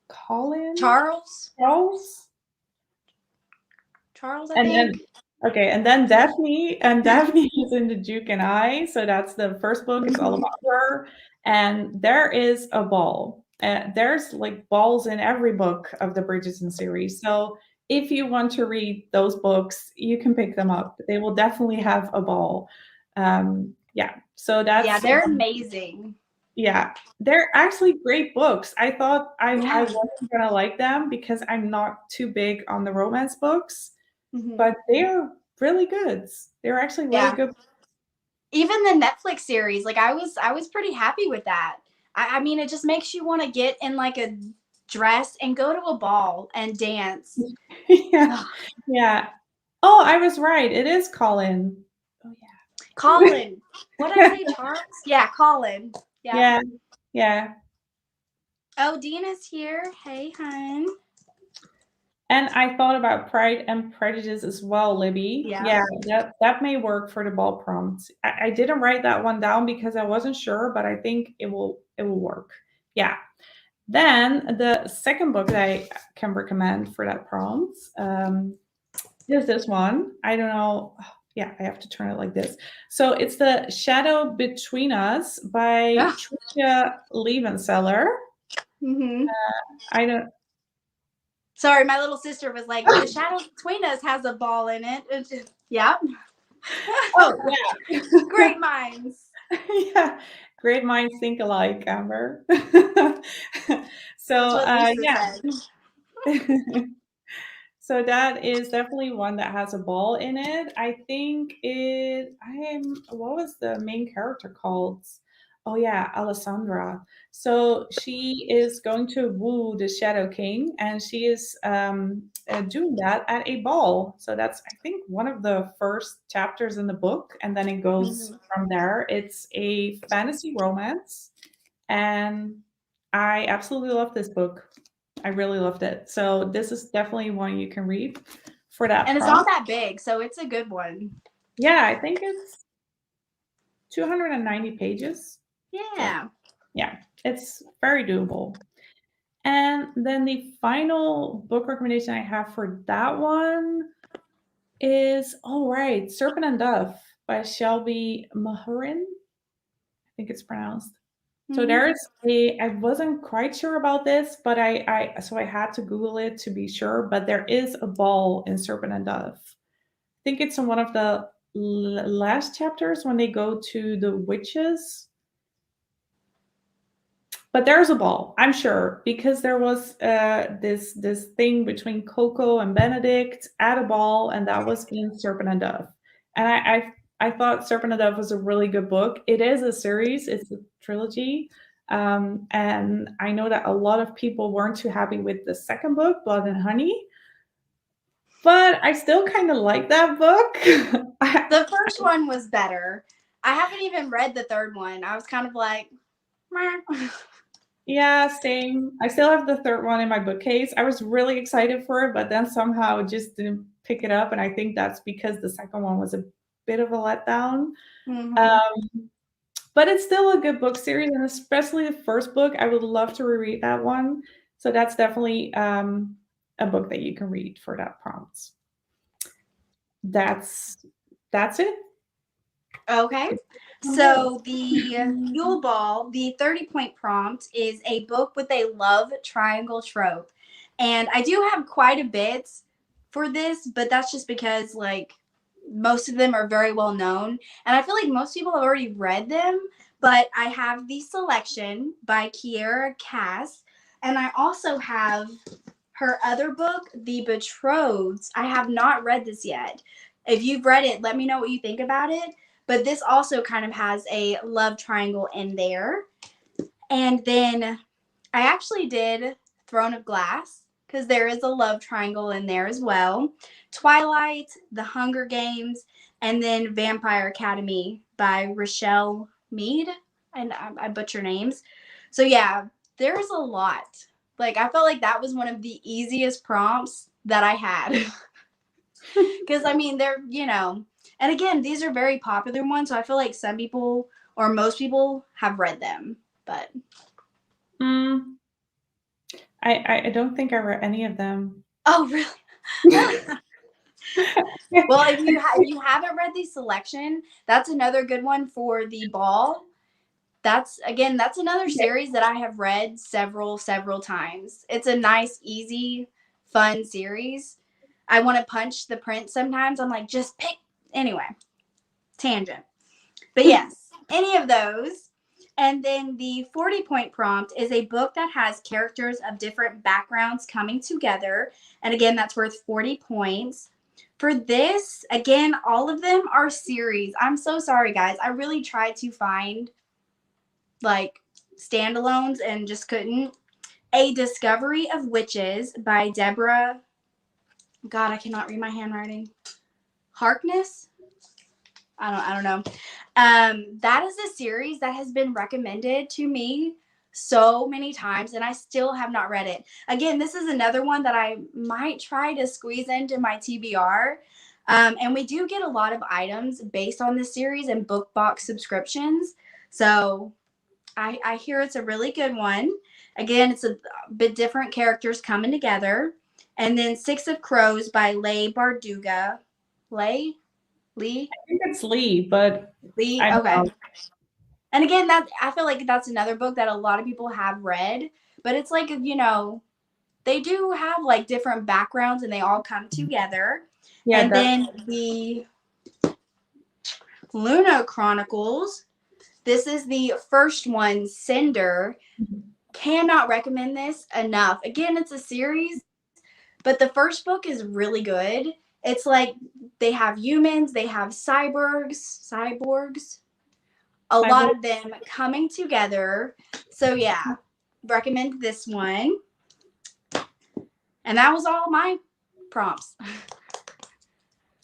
Colin Charles, Charles. I And think. then okay, and then Daphne, and Daphne is in the Duke and I. So that's the first book. It's all about her. And there is a ball. There's like balls in every book of the Bridgerton series. So if you want to read those books, you can pick them up. They will definitely have a ball. Yeah. So Yeah, that's they're amazing. yeah, they're actually great books. I thought I Yeah. wasn't gonna like them because I'm not too big on the romance books, Mhm. but they're really good. They're actually really Yeah. good. Even the Netflix series, like I was pretty happy with that. I mean, it just makes you want to get in like a dress and go to a ball and dance. Yeah, yeah. Oh, I was right. It is Colin. Oh yeah. Colin. What did I say, Charles? Yeah, Colin. Yeah. Yeah, yeah. Oh, Dina's here. Hey, hun. And I thought about Pride and Prejudice as well, Libby. Yeah. Yeah, that may work for the ball prompt. I didn't write that one down because I wasn't sure, but I think it will work. Yeah. Then the second book that I can recommend for that prompt is this one. I don't know. Yeah, I have to turn it like this. So it's The Shadow Between Us by Yeah. Tricia Levenseller. Mm-hmm. I don't. Sorry, my little sister was like, "The Shadow Between Us has a ball in it." Yeah. Oh yeah. Great minds. Yeah, great minds think alike, Amber. That's So what Lisa yeah. said. So that is definitely one that has a ball in it. I think what was the main character called? Oh yeah, Alessandra. So she is going to woo the Shadow King, and she is doing that at a ball. So that's, I think, one of the first chapters in the book, and then it goes from there. It's a fantasy romance, and I absolutely love this book. I really loved it. So this is definitely one you can read for that And it's prompt. not that big, so it's a good one. Yeah, I think it's 290 pages. Yeah. So, yeah, it's very doable. And then the final book recommendation I have for that one is, all right, Serpent and Dove by Shelby Mahurin. I think it's pronounced. So there's I wasn't quite sure about this, but so I had to Google it to be sure, but there is a ball in Serpent and Dove. I think it's in one of the last chapters when they go to the witches. But there's a ball, I'm sure, because there was this thing between Coco and Benedict at a ball, and that was in Serpent and Dove. And I thought Serpent and Dove was a really good book. It is a series, it's a trilogy. And I know that a lot of people weren't too happy with the second book, Blood and Honey. But I still kind of like that book. The first one was better. I haven't even read the third one. I was kind of like, meh. Yeah, same. I still have the third one in my bookcase. I was really excited for it, but then somehow just didn't pick it up. And I think that's because the second one was a bit of a letdown. But it's still a good book series, and especially the first book. I would love to reread that one. So that's definitely a book that you can read for that prompt. That's it. Okay. So the Yule Ball, the 30-point prompt, is a book with a love triangle trope. And I do have quite a bit for this, but that's just because like most of them are very well known. And I feel like most people have already read them, but I have the selection by Kiera Cass. And I also have her other book, The Betrothed. I have not read this yet. If you've read it, let me know what you think about it. But this also kind of has a love triangle in there. And then I actually did Throne of Glass because there is a love triangle in there as well. Twilight, The Hunger Games, and then Vampire Academy by Rochelle Mead. And I butcher names. So yeah, there's a lot. Like I felt like that was one of the easiest prompts that I had. Because I mean, they're, and again, these are very popular ones. So I feel like some people or most people have read them, but. I don't think I read any of them. Oh, really? Well, if you haven't read the selection, that's another good one for the ball. That's another series that I have read several times. It's a nice, easy, fun series. I want to punch the print sometimes. I'm like, just pick. Anyway, tangent. But yes, any of those. And then the 40-point prompt is a book that has characters of different backgrounds coming together. And again, that's worth 40 points. For this, again, all of them are series. I'm so sorry, guys. I really tried to find like standalones and just couldn't. A Discovery of Witches by Deborah. God, I cannot read my handwriting. Harkness? I don't know. That is a series that has been recommended to me so many times, and I still have not read it. Again, this is another one that I might try to squeeze into my TBR. And we do get a lot of items based on this series and book box subscriptions. So I hear it's a really good one. Again, it's a bit different characters coming together. And then Six of Crows by Leigh Bardugo. Lee? I think it's Lee, but Lee. Okay. And again, I feel like that's another book that a lot of people have read, but it's like, they do have like different backgrounds and they all come together. Yeah, and then the Luna Chronicles. This is the first one, Cinder. Cannot recommend this enough. Again, it's a series, but the first book is really good. It's like they have humans, they have cyborgs, a lot of them coming together. So yeah, recommend this one. And that was all my prompts.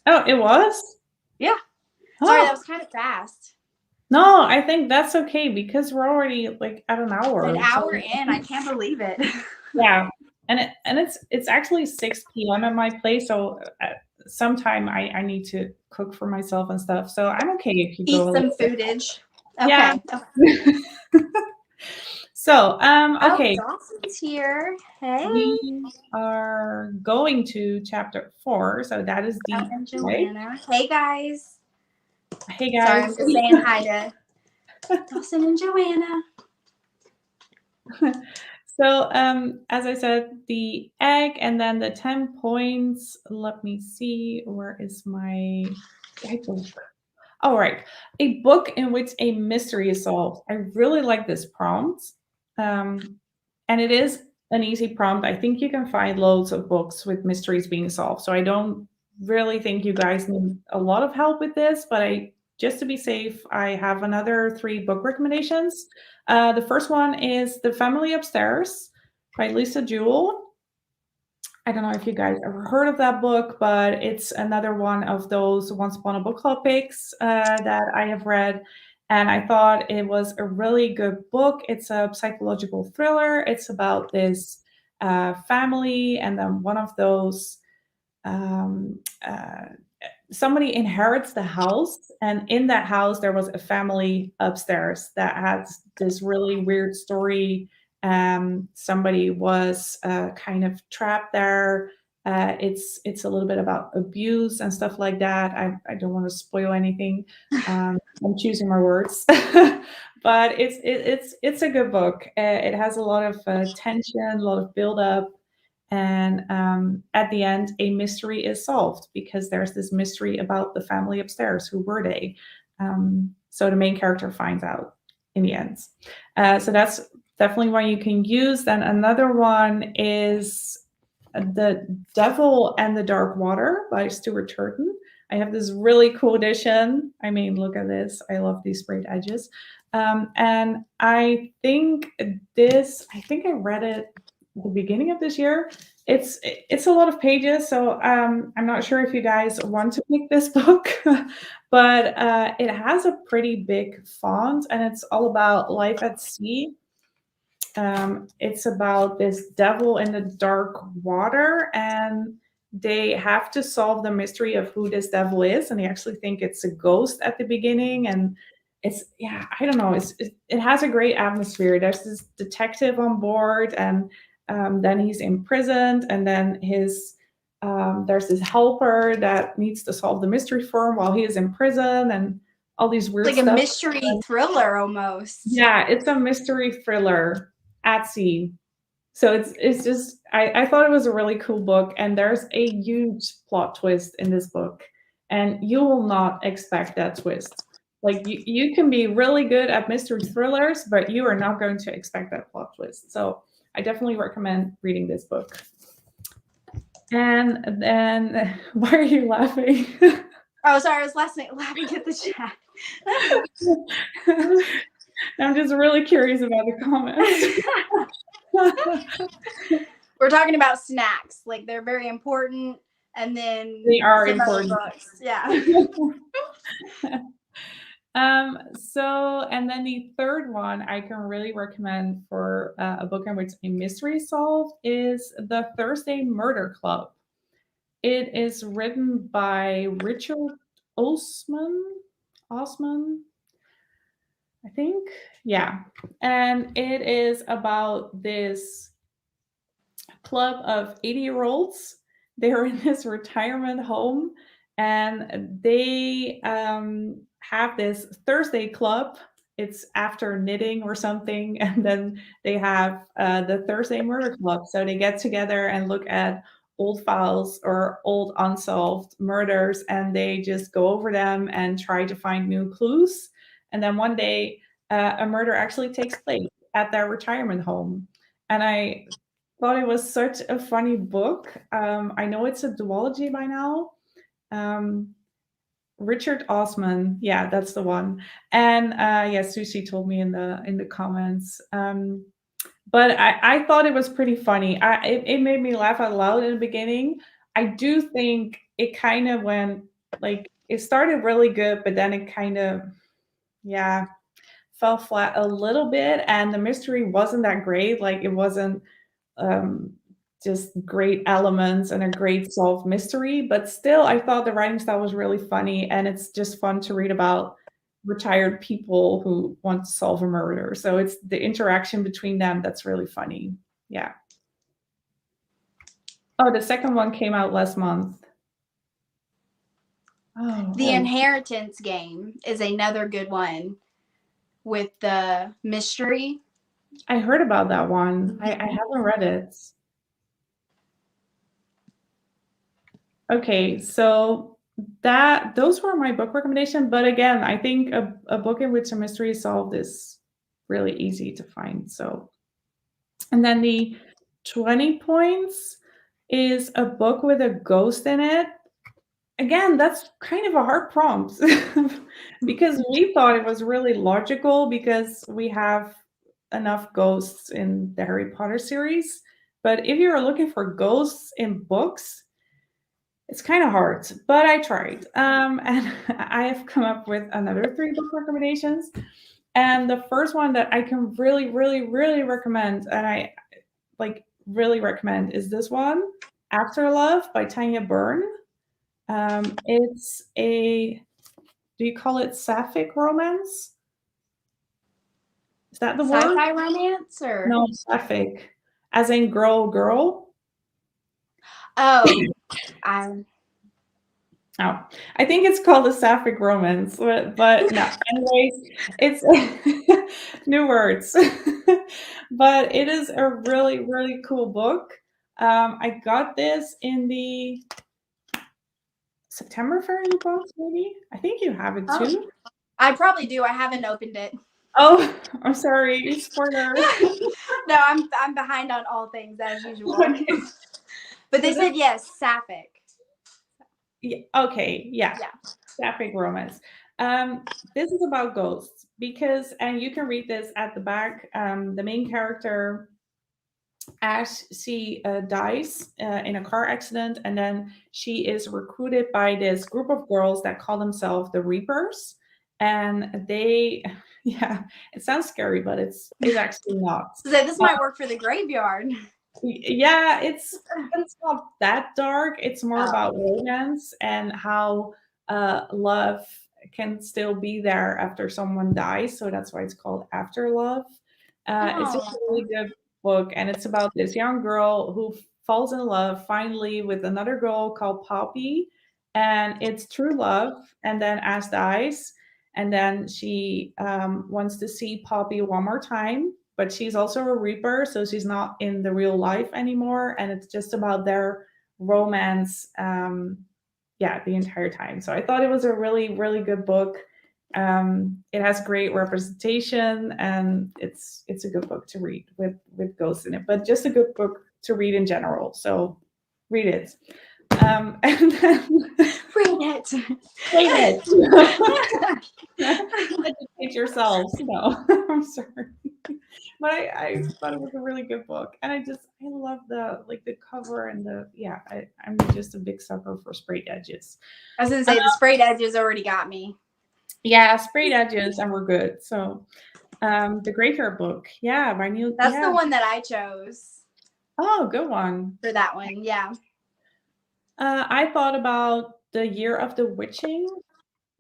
Oh, it was? Yeah. Sorry, that was kind of fast. No, I think that's okay because we're already like at an hour. An hour in, I can't believe it. Yeah, and it's actually 6 p.m. at my place, so sometime I need to cook for myself and stuff. So I'm okay if you eat some foodage. Okay. Yeah. So okay. Oh, Dawson's here. Hey. We are going to chapter 4, so that is the and Joanna. Hey guys. Hey guys. Sorry, I'm just saying hi to Dawson and Joanna. So as I said, the egg and then the 10 points. Let me see, where is my guidebook? All right, a book in which a mystery is solved. I really like this prompt. And it is an easy prompt. I think you can find loads of books with mysteries being solved. So I don't really think you guys need a lot of help with this, but just to be safe, I have another 3 book recommendations. The first one is The Family Upstairs by Lisa Jewell. I don't know if you guys ever heard of that book, but it's another one of those Once Upon a Book Club picks that I have read. And I thought it was a really good book. It's a psychological thriller. It's about this family, and then one of those um, uh, somebody inherits the house, and in that house there was a family upstairs that had this really weird story. Somebody was kind of trapped there. It's a little bit about abuse and stuff like that. I don't want to spoil anything. I'm choosing my words, but it's a good book. It has a lot of tension, a lot of build up, and at the end, a mystery is solved because there's this mystery about the family upstairs. Who were they? So the main character finds out in the end. So that's definitely one you can use. Then another one is The Devil and the Dark Water by Stuart Turton. I have this really cool edition. I mean, look at this. I love these sprayed edges. And I think I read it the beginning of this year. It's a lot of pages, so I'm not sure if you guys want to pick this book, but it has a pretty big font, and it's all about life at sea. It's about this devil in the dark water, and they have to solve the mystery of who this devil is, and they actually think it's a ghost at the beginning. And I don't know, it has a great atmosphere. There's this detective on board, and then he's imprisoned, and then there's this helper that needs to solve the mystery for him while he is in prison, and all these weird like stuff. A mystery thriller almost. Yeah, it's a mystery thriller at sea. So it's just I thought it was a really cool book, and there's a huge plot twist in this book, and you will not expect that twist. Like you can be really good at mystery thrillers, but you are not going to expect that plot twist. So I definitely recommend reading this book. And then why are you laughing? Oh, sorry, I was laughing at the chat. I'm just really curious about the comments. We're talking about snacks. Like, they're very important, and then they are important. Books. Yeah. And then the third one I can really recommend for a book in which a mystery is solved is The Thursday Murder Club. It is written by Richard Osman, I think. Yeah. And it is about this club of 80-year-olds. They're in this retirement home, and they have this Thursday club. It's after knitting or something, and then they have the Thursday Murder Club. So they get together and look at old files or old unsolved murders, and they just go over them and try to find new clues. And then one day, a murder actually takes place at their retirement home. And I thought it was such a funny book. I know it's a duology by now. Richard Osman, yeah, that's the one. And Susie told me in the comments. But I thought it was pretty funny. It made me laugh out loud in the beginning. I do think it kind of went, like, it started really good, but then it kind of, fell flat a little bit, and the mystery wasn't that great. Like, it wasn't just great elements and a great solved mystery, but still I thought the writing style was really funny, and it's just fun to read about retired people who want to solve a murder. So it's the interaction between them that's really funny. Yeah. Oh, the second one came out last month. The Inheritance Game is another good one with the mystery. I heard about that one. I haven't read it. Okay, so those were my book recommendation. But again, I think a book in which a mystery is solved is really easy to find. So And then the 20 points is a book with a ghost in it. Again, that's kind of a hard prompt because we thought it was really logical because we have enough ghosts in the Harry Potter series. But if you're looking for ghosts in books, it's kind of hard, but I tried. And I have come up with another 3 book recommendations. And the first one that I can really, really, really recommend, and I like really recommend, is this one, After Love by Tanya Byrne. It's a, do you call it sapphic romance? Is that the word? Sci-fi romance or No, sapphic, as in girl, girl. oh, I Oh, I think it's called a sapphic romance, but no. Anyways, it's new words, but it is a really, really cool book. I got this in the September Fairy Books, maybe. I think you have it too. I probably do. I haven't opened it. Oh, I'm sorry, spoiler. No, I'm behind on all things as usual. Okay. But they said yes, sapphic. Yeah, okay, yeah. Sapphic romance. This is about ghosts because, and you can read this at the back. The main character, Ash, she dies in a car accident, and then she is recruited by this group of girls that call themselves the Reapers, and they, yeah, it sounds scary, but it's actually not. So this might work for the graveyard. Yeah, it's not that dark. It's more about romance and how love can still be there after someone dies. So that's why it's called After Love. It's just a really good book, and it's about this young girl who falls in love finally with another girl called Poppy, and it's true love. And then Ash dies, and then she wants to see Poppy one more time, but she's also a Reaper, so she's not in the real life anymore, and it's just about their romance, yeah, the entire time. So I thought it was a really, really good book. It has great representation, and it's a good book to read with ghosts in it, but just a good book to read in general. So read it. And then Read it. read it. Educate yourselves. No, I'm sorry. But I thought it was a really good book, and I love the cover and I'm just a big sucker for sprayed edges. I was gonna say the sprayed edges already got me. Yeah, sprayed edges, and we're good. So, the Graveyard Book, yeah, by Neil. That's the one that I chose. Oh, good one. For that one, yeah. I thought about The Year of the Witching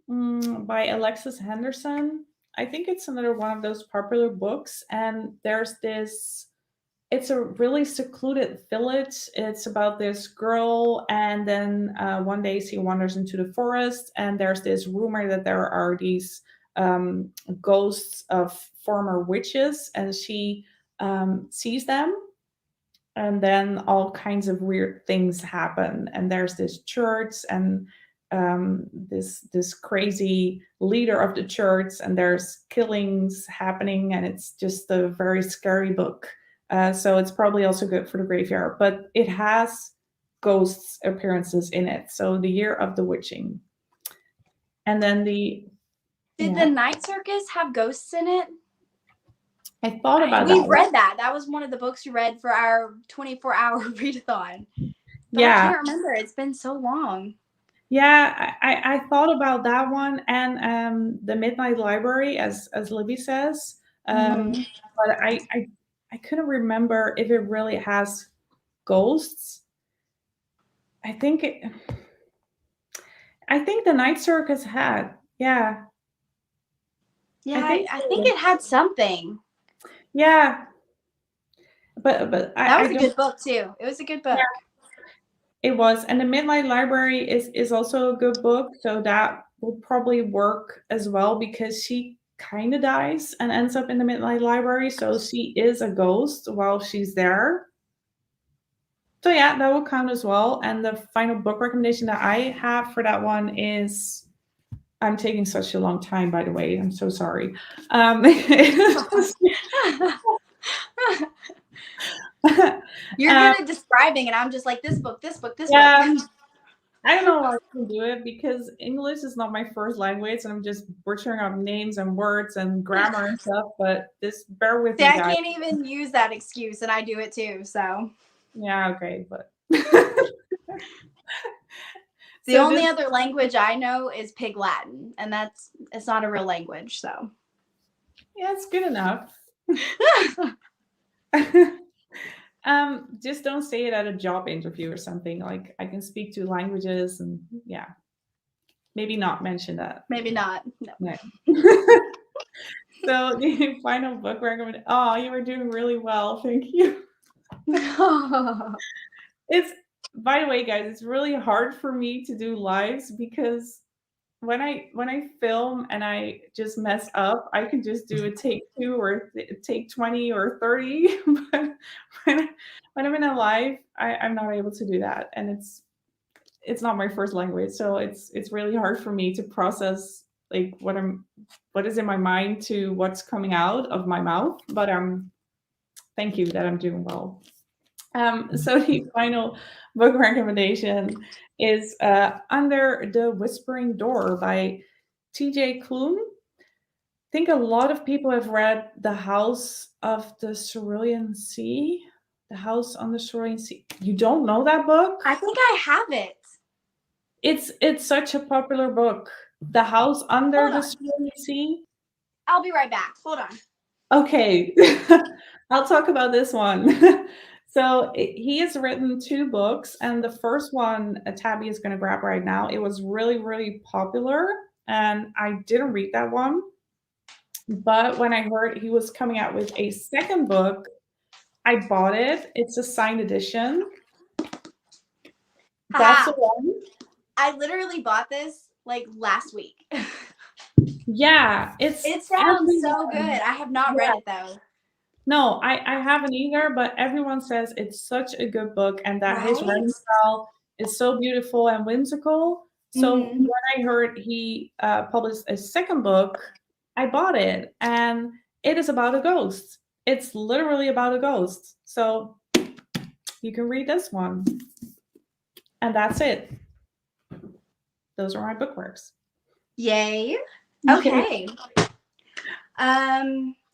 by Alexis Henderson. I think it's another one of those popular books, and there's this. It's a really secluded village. It's about this girl, and then one day she wanders into the forest, and there's this rumor that there are these ghosts of former witches, and she sees them, and then all kinds of weird things happen. And there's this church, and this crazy leader of the church, and there's killings happening, and it's just a very scary book. So it's probably also good for the graveyard, but it has ghosts appearances in it. So The Year of the Witching. And then Did the Night Circus have ghosts in it? I thought about that. We read that. That was one of the books you read for our 24-hour readathon. But yeah. I can't remember. It's been so long. Yeah, I thought about that one, and the Midnight Library, as Libby says. But I couldn't remember if it really has ghosts. I think the Night Circus had. Yeah. Yeah, I think it had something. Yeah. But that was a good book too. It was a good book. Yeah, it was. And the Midnight Library is also a good book, so that will probably work as well, because she kind of dies and ends up in the Midnight Library, so she is a ghost while she's there. So yeah, that will count as well. And the final book recommendation that I have for that one is, I'm taking such a long time, by the way. I'm so sorry. You're good at describing, and I'm just like, this book, this book, this book. I don't know how I can do it because English is not my first language, and I'm just butchering up names and words and grammar and stuff. But just bear with See, me, I guys. can't even use that excuse, and I do it too. So Yeah, okay, but the only other language I know is Pig Latin, and it's not a real language. So yeah, it's good enough. Just don't say it at a job interview or something. Like I can speak 2 languages, and yeah, maybe not mention that. Maybe not. No. So the final book recommendation. Oh, you were doing really well. Thank you. It's, by the way, guys, it's really hard for me to do lives because when I film and I just mess up, I can just do a take 2 or take 20 or 30. But when I'm in a live, I'm not able to do that, and it's not my first language, so it's really hard for me to process like what is in my mind to what's coming out of my mouth. But thank you that I'm doing well. So the final book recommendation is Under the Whispering Door by T.J. Klune. I think a lot of people have read The House of the Cerulean Sea. The House on the Cerulean Sea. You don't know that book? I think I have it. It's such a popular book. The House Under the Cerulean Sea. I'll be right back. Hold on. Okay. I'll talk about this one. So he has written 2 books, and the first one, Tabby is going to grab right now. It was really, really popular, and I didn't read that one. But when I heard he was coming out with a second book, I bought it. It's a signed edition. That's the one. I literally bought this like last week. Yeah, it sounds so good. I have not read it though. No, I haven't either, but everyone says it's such a good book and that his writing style is so beautiful and whimsical. So when I heard he published a second book, I bought it, and it is about a ghost. It's literally about a ghost. So you can read this one. And that's it. Those are my bookworks. Yay. Okay.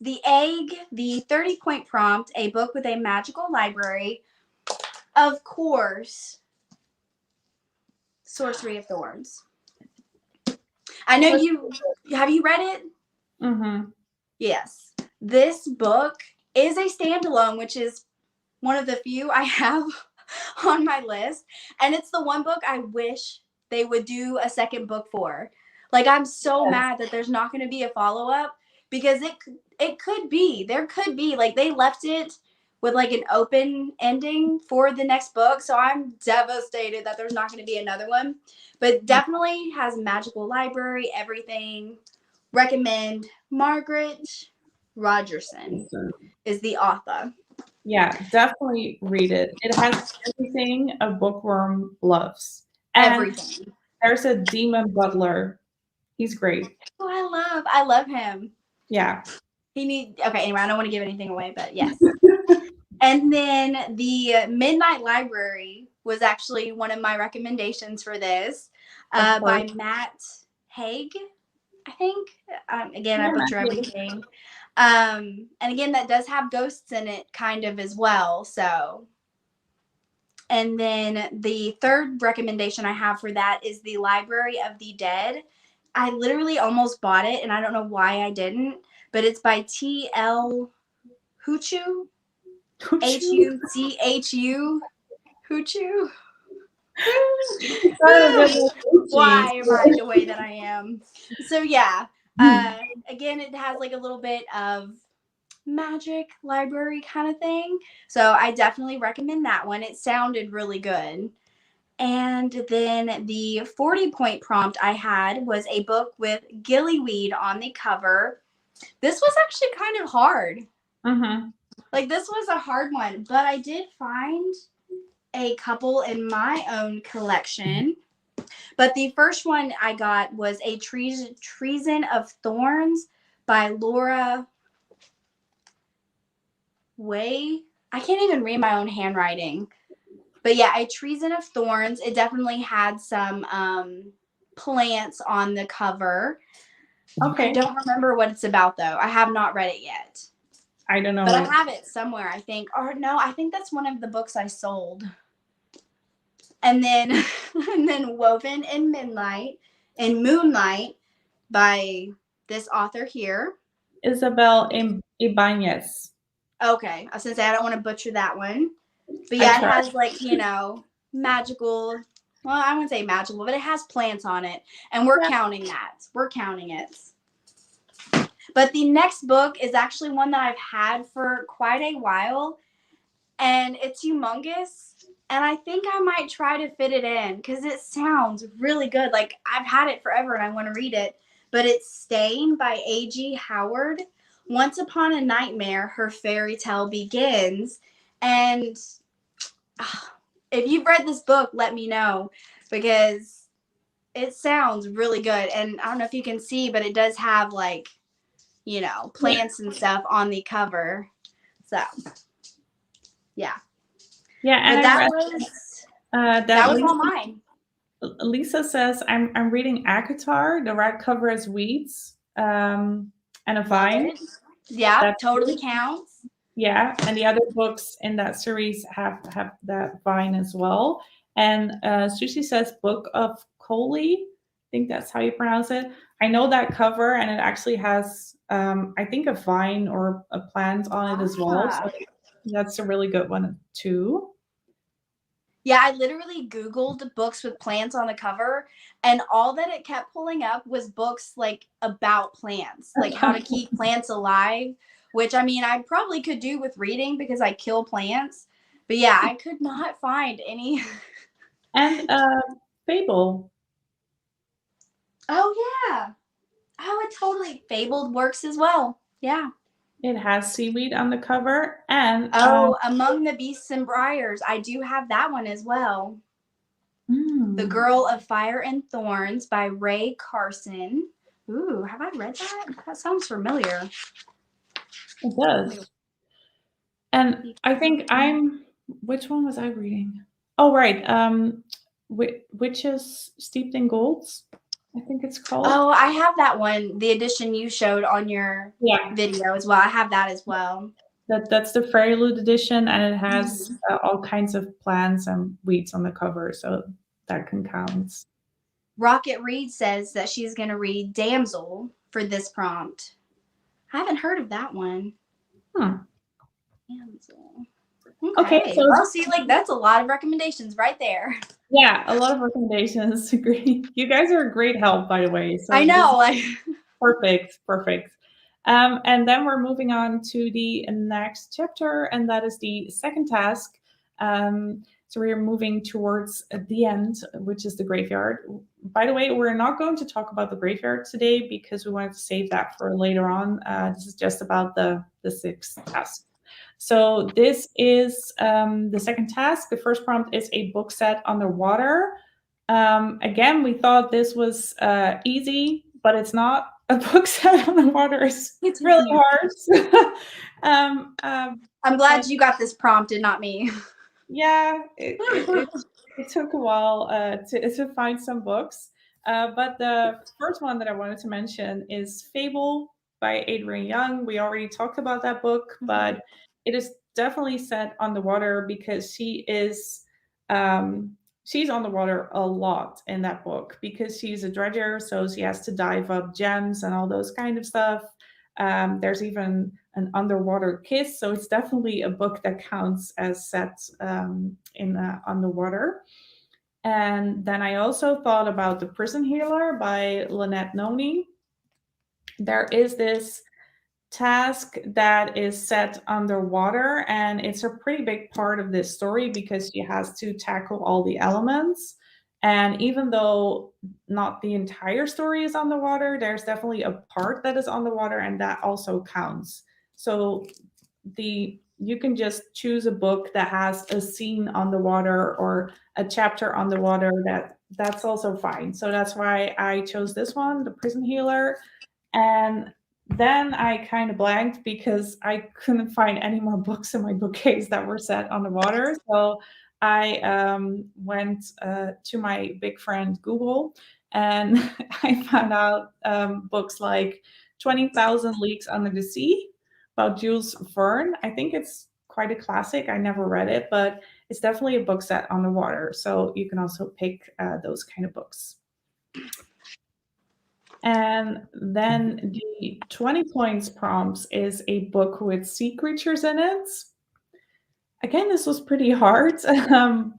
The Egg, the 30-point prompt, a book with a magical library. Of course, Sorcery of Thorns. I know have you read it? Mm-hmm. Yes. This book is a standalone, which is one of the few I have on my list. And it's the one book I wish they would do a second book for. Like, I'm so mad that there's not going to be a follow-up, because it could be. There could be. Like, they left it with, like, an open ending for the next book. So I'm devastated that there's not going to be another one. But definitely has magical library, everything. Recommend. Margaret Rogerson is the author. Yeah, definitely read it. It has everything a bookworm loves. And everything. There's a demon butler. He's great. Oh, I love him. Yeah. Okay, anyway, I don't want to give anything away, but yes. And then the Midnight Library was actually one of my recommendations for this, by Matt Haig, I think. Again, I butcher everything. And again, that does have ghosts in it kind of as well. So, and then the third recommendation I have for that is the Library of the Dead. I literally almost bought it, and I don't know why I didn't, but it's by T.L. Huchu. H-U-C-H-U. Huchu. Why am I the way that I am? So yeah, again, it has like a little bit of magic library kind of thing. So I definitely recommend that one. It sounded really good. And then the 40-point prompt I had was a book with gillyweed on the cover. This was actually kind of hard. Mm-hmm. Like, this was a hard one, but I did find a couple in my own collection. But the first one I got was A Treason of Thorns by Laura Way. I can't even read my own handwriting. But yeah, A Treason of Thorns. It definitely had some plants on the cover. Okay. I don't remember what it's about, though. I have not read it yet. I don't know. But I have it somewhere, I think. Or no, I think that's one of the books I sold. And then Woven in Moonlight by this author here. Isabel Ibanez. Okay. I was going to say, I don't want to butcher that one. But yeah, it has like, magical, well, I wouldn't say magical, but it has plants on it. And we're counting that. We're counting it. But the next book is actually one that I've had for quite a while. And it's humongous. And I think I might try to fit it in because it sounds really good. Like, I've had it forever and I want to read it. But it's Stain by A.G. Howard. Once upon a nightmare, her fairy tale begins. And if you've read this book, let me know because it sounds really good. And I don't know if you can see, but it does have like, plants and stuff on the cover. So, yeah. Yeah, and that was all mine. Lisa says, I'm reading ACOTAR. The red cover has weeds and a vine. Yeah, that totally counts. Yeah, and the other books in that series have that vine as well. And Susie says Book of Coley. I think that's how you pronounce it. I know that cover, and it actually has, I think, a vine or a plant on it as well. So that's a really good one too. Yeah, I literally Googled books with plants on the cover, and all that it kept pulling up was books like about plants, like how to keep plants alive, which I mean, I probably could do with reading because I kill plants. But yeah, I could not find any. And Fable. Oh, yeah. Oh, it totally Fabled works as well. Yeah. It has seaweed on the cover. And Among the Beasts and Briars. I do have that one as well. The Girl of Fire and Thorns by Ray Carson. Ooh, have I read that? That sounds familiar. It does. And I think which one was I reading? Oh, right. Witches Steeped in Golds, I think it's called. Oh, I have that one. The edition you showed on your video as well. I have that as well. That's the Fairyloot edition, and it has all kinds of plants and weeds on the cover, so that can count. Rocket Reed says that she's going to read Damsel for this prompt. I haven't heard of that one. Damsel. Okay. So well, see, like that's a lot of recommendations right there. Yeah, a lot of recommendations. Great. You guys are a great help, by the way. So I know. Perfect. And then we're moving on to the next chapter, and that is the second task. So we are moving towards the end, which is the graveyard. By the way, we're not going to talk about the graveyard today because we wanted to save that for later on. This is just about the sixth task. So this is the second task. The first prompt is a book set underwater. Again, we thought this was easy, but it's not. A book set underwater is really hard. I'm glad you got this prompted, not me. Yeah, it took a while to find some books. But the first one that I wanted to mention is Fable by Adrienne Young. We already talked about that book, but it is definitely set on the water because she's on the water a lot in that book because she's a dredger, so she has to dive up gems and all those kind of stuff. There's even an underwater kiss, so it's definitely a book that counts as set on the water. And then I also thought about The Prison Healer by Lynette Noni. There is this task that is set underwater, and it's a pretty big part of this story because she has to tackle all the elements. And even though not the entire story is on the water, there's definitely a part that is on the water, and that also counts. So you can just choose a book that has a scene on the water or a chapter on the water. That's also fine. So that's why I chose this one, The Prison Healer. And Then I kind of blanked because I couldn't find any more books in my bookcase that were set on the water. So I went to my big friend Google, and I found out books like 20,000 Leagues Under the Sea about Jules Verne. I think it's quite a classic. I never read it, but it's definitely a book set on the water. So you can also pick those kind of books. And then the 20 points prompts is a book with sea creatures in it. Again, this was pretty hard,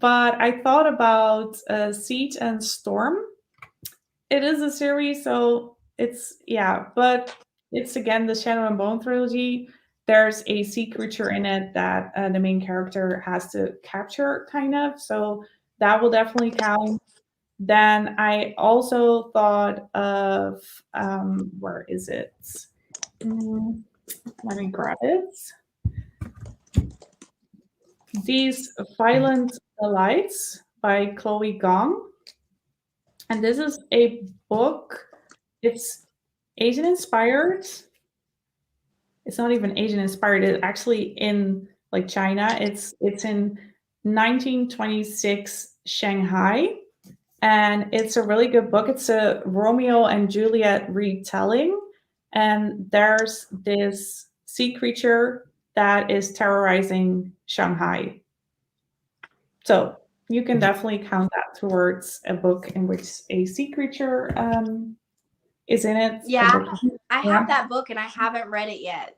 but I thought about Siege and Storm. It is a series, so but it's again the Shadow and Bone trilogy. There's a sea creature in it that the main character has to capture, kind of. So that will definitely count. Then I also thought of where is it? Let me grab it. These Violent Delights by Chloe Gong. And this is a book. It's Asian inspired. It's not even Asian inspired. It's actually in like China. It's in 1926 Shanghai. And it's a really good book. It's a Romeo and Juliet retelling. And there's this sea creature that is terrorizing Shanghai. So you can definitely count that towards a book in which a sea creature is in it. Yeah, I have that book and I haven't read it yet.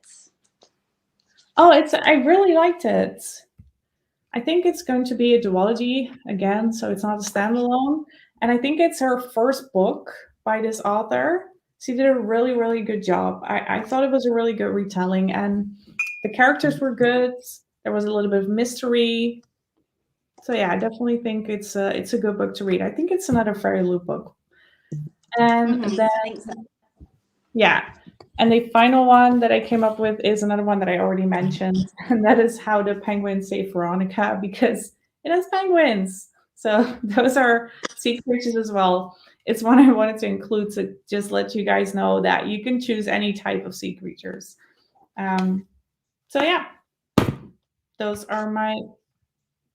Oh, I really liked it. I think it's going to be a duology again, so it's not a standalone. And I think it's her first book by this author. She did a really, really good job. I thought it was a really good retelling, and the characters were good. There was a little bit of mystery. So yeah, I definitely think it's a good book to read. I think it's another Fairy Loop book. And then yeah. And the final one that I came up with is another one that I already mentioned, and that is How the Penguins Saved Veronica, because it has penguins. So those are sea creatures as well. It's one I wanted to include to just let you guys know that you can choose any type of sea creatures. So yeah, those are my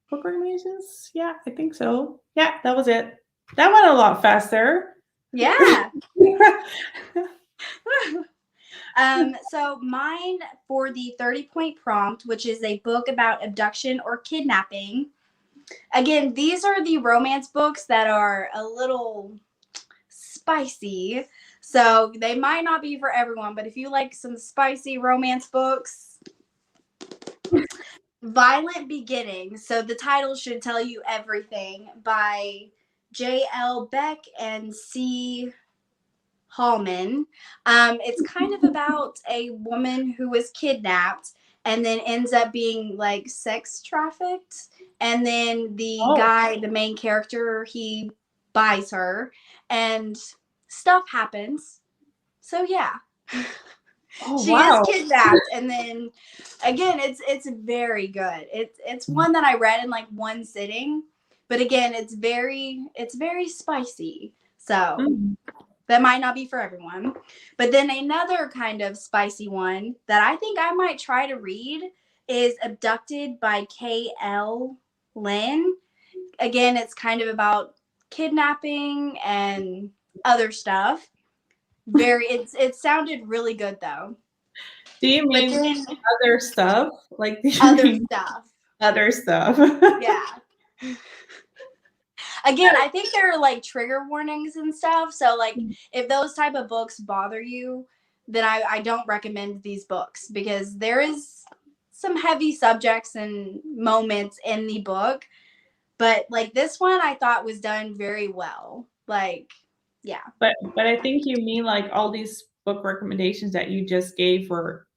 book recommendations. Yeah, I think so. Yeah, that was it. That went a lot faster. Yeah. So mine for the 30-point prompt, which is a book about abduction or kidnapping. Again, these are the romance books that are a little spicy. So they might not be for everyone, but if you like some spicy romance books, Violent Beginnings. So the title should tell you everything, by J.L. Beck and C. Hallman. It's kind of about a woman who was kidnapped and then ends up being like sex trafficked. And then the main character, he buys her and stuff happens. So yeah. She is kidnapped, and then again, it's very good. It's one that I read in like one sitting, but again, it's very spicy. So that might not be for everyone. But then another kind of spicy one that I think I might try to read is Abducted by K.L. Lynn. Again, it's kind of about kidnapping and other stuff. It sounded really good though. Do you mean other stuff? Like other stuff. Yeah. Again, I think there are like trigger warnings and stuff. So like if those type of books bother you, then I don't recommend these books, because there is some heavy subjects and moments in the book. But like this one I thought was done very well. Like, yeah. But I think you mean like all these book recommendations that you just gave were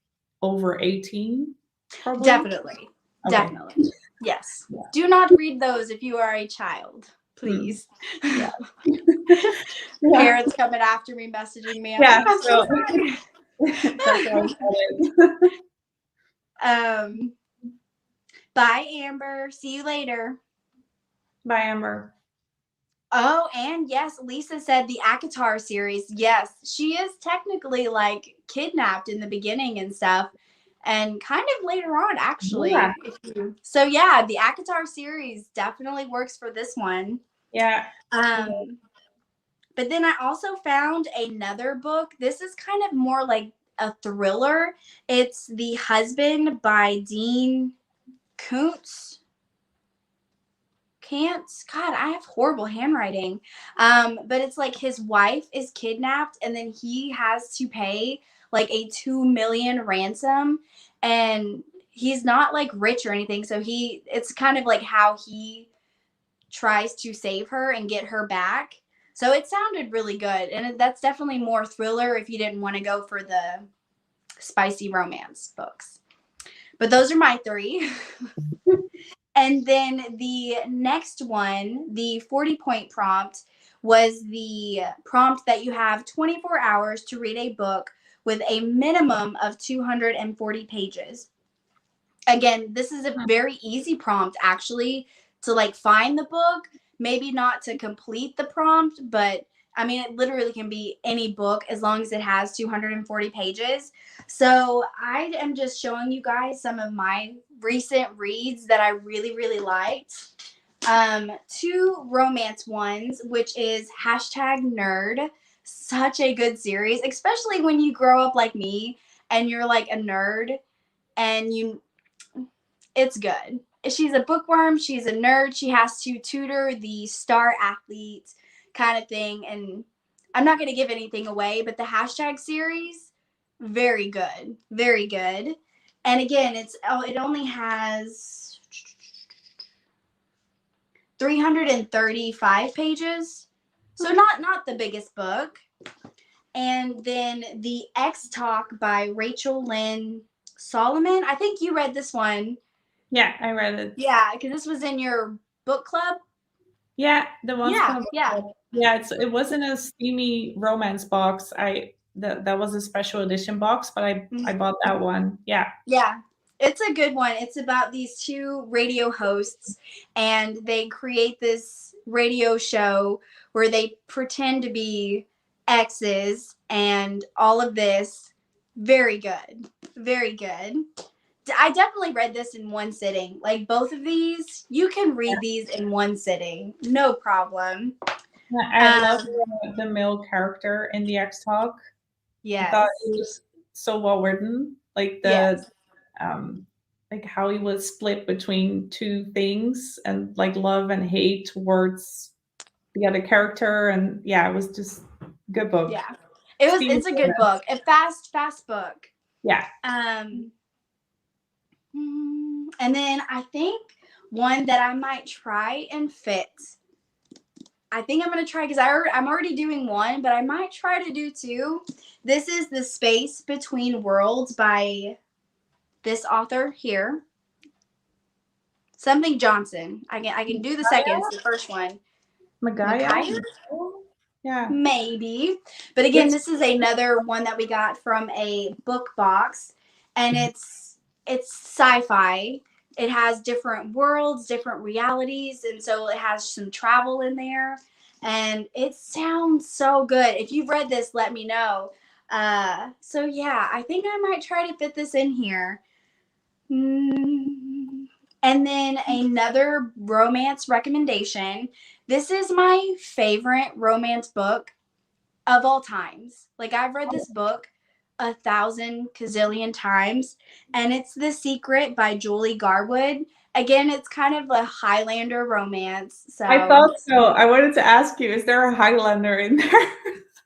over 18? Probably? Definitely. Okay. Definitely. Yes. Yeah. Do not read those if you are a child, please. Yeah. Parents coming after me, messaging me. Yeah. Bye, Amber. See you later. Bye, Amber. Oh, and yes, Lisa said the ACOTAR series. Yes, she is technically like kidnapped in the beginning and stuff, and kind of later on, actually. Yeah. So yeah, the ACOTAR series definitely works for this one. Yeah. But then I also found another book. This is kind of more like a thriller. It's The Husband by Dean Koontz. God, I have horrible handwriting. But it's like his wife is kidnapped and then he has to pay like a 2 million ransom, and he's not like rich or anything. So it's kind of like how he tries to save her and get her back. So it sounded really good. And that's definitely more thriller if you didn't want to go for the spicy romance books. But those are my 3. And then the next one, the 40-point prompt, was the prompt that you have 24 hours to read a book with a minimum of 240 pages. Again, this is a very easy prompt, actually, to like find the book. Maybe not to complete the prompt, but I mean, it literally can be any book as long as it has 240 pages. So I am just showing you guys some of my recent reads that I really, really liked. 2 romance ones, which is #nerd. Such a good series, especially when you grow up like me and you're like a nerd and it's good. She's a bookworm. She's a nerd. She has to tutor the star athlete kind of thing. And I'm not going to give anything away, but the series, very good. Very good. And again, it only has 335 pages. So not the biggest book. And then the X Talk by Rachel Lynn Solomon. I think you read this one. Yeah, I read it. Yeah, because this was in your book club. Yeah, the one. Yeah. It wasn't a steamy romance box. That was a special edition box, but I bought that one. Yeah. Yeah. It's a good one. It's about these 2 radio hosts, and they create this radio show where they pretend to be exes and all of this. Very good. Very good. I definitely read this in one sitting. Like both of these, you can read these in one sitting. No problem. I love the male character in the X Talk. Yes. I thought it was so well written. Like like how he was split between 2 things, and like love and hate towards the other character. And yeah, it was just a good book. Yeah. It's a good book. A fast book. Yeah. And then I think one that I might try and fit. I think I'm going to try, because I'm already doing one, but I might try to do 2. This is The Space Between Worlds by this author here. Something Johnson. I can do the second. It's the first one. Magaya? Yeah. Maybe. But again, this is another one that we got from a book box, and it's sci-fi. It has different worlds, different realities, and so it has some travel in there, and it sounds so good. If you've read this, let me know. So yeah, I think I might try to fit this in here. And then another romance recommendation. This is my favorite romance book of all times. Like, I've read this book 1,000 gazillion times, and it's The Secret by Julie Garwood. Again, it's kind of a Highlander romance. So I thought so. I wanted to ask you, is there a Highlander in there?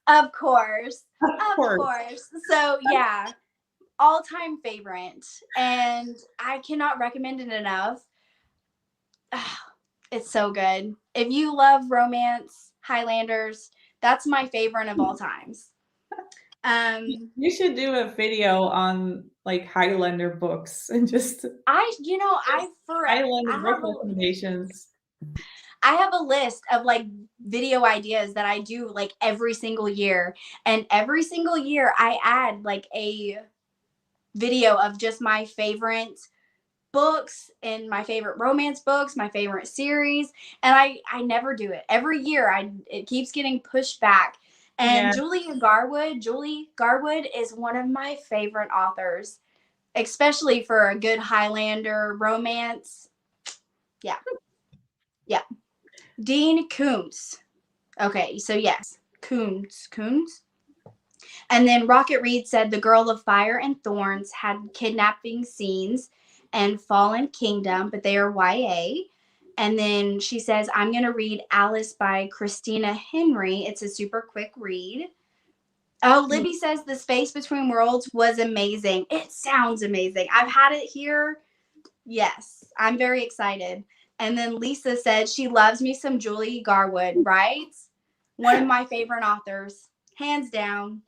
Of course. Of course. So yeah, all-time favorite, and I cannot recommend it enough. It's so good. If you love romance, Highlanders, that's my favorite of all times. You should do a video on like Highlander books and just Highlander book recommendations. I have a list of like video ideas that I do like every single year, and every single year I add like a video of just my favorite books and my favorite romance books, my favorite series, and I never do it. Every year it keeps getting pushed back. And Julie Garwood is one of my favorite authors, especially for a good Highlander romance. Yeah. Yeah. Dean Koontz. Okay, so yes, Koontz. And then Rocket Reed said The Girl of Fire and Thorns had kidnapping scenes and Fallen Kingdom, but they are YA. And then she says, I'm going to read Alice by Christina Henry. It's a super quick read. Oh, Libby says The Space Between Worlds was amazing. It sounds amazing. I've had it here. Yes, I'm very excited. And then Lisa said she loves me some Julie Garwood, right? One of my favorite authors, hands down.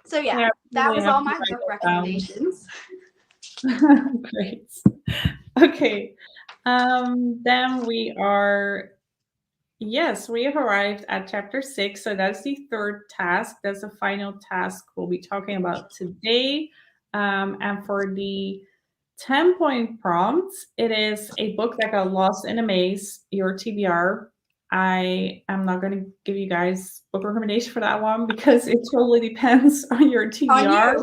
So yeah, that was all my book recommendations. Great. Okay. Then we have arrived at chapter 6. So that's the third task. That's the final task we'll be talking about today. And for the 10-point prompts, it is a book that got lost in a maze, your TBR. I am not going to give you guys book recommendation for that one because it totally depends on your TBR.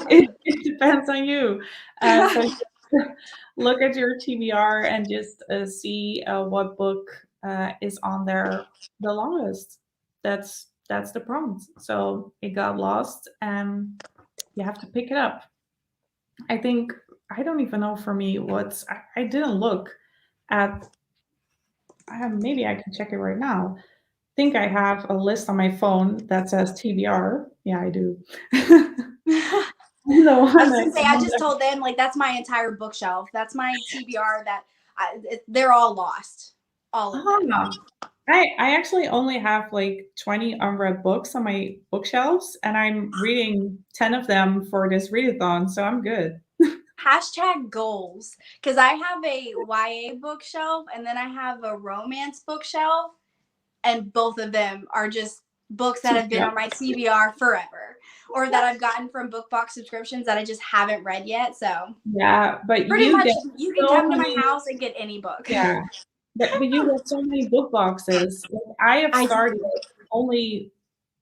It depends on you. So look at your TBR and just see what book is on there the longest. That's the prompt. So it got lost and you have to pick it up. I don't even know for me I didn't look at, maybe I can check it right now. I think I have a list on my phone that says TBR. Yeah, I do. I was gonna say, I just told them, like, that's my entire bookshelf. That's my TBR. They're all lost. All of them. I actually only have like 20 unread books on my bookshelves, and I'm reading 10 of them for this readathon, so I'm good. Hashtag goals, because I have a YA bookshelf and then I have a romance bookshelf, and both of them are just books that have been on my TBR forever, or that I've gotten from book box subscriptions that I just haven't read yet. So yeah, but pretty much you can come to my house and get any book. Yeah, but you have so many book boxes. Like, I have started only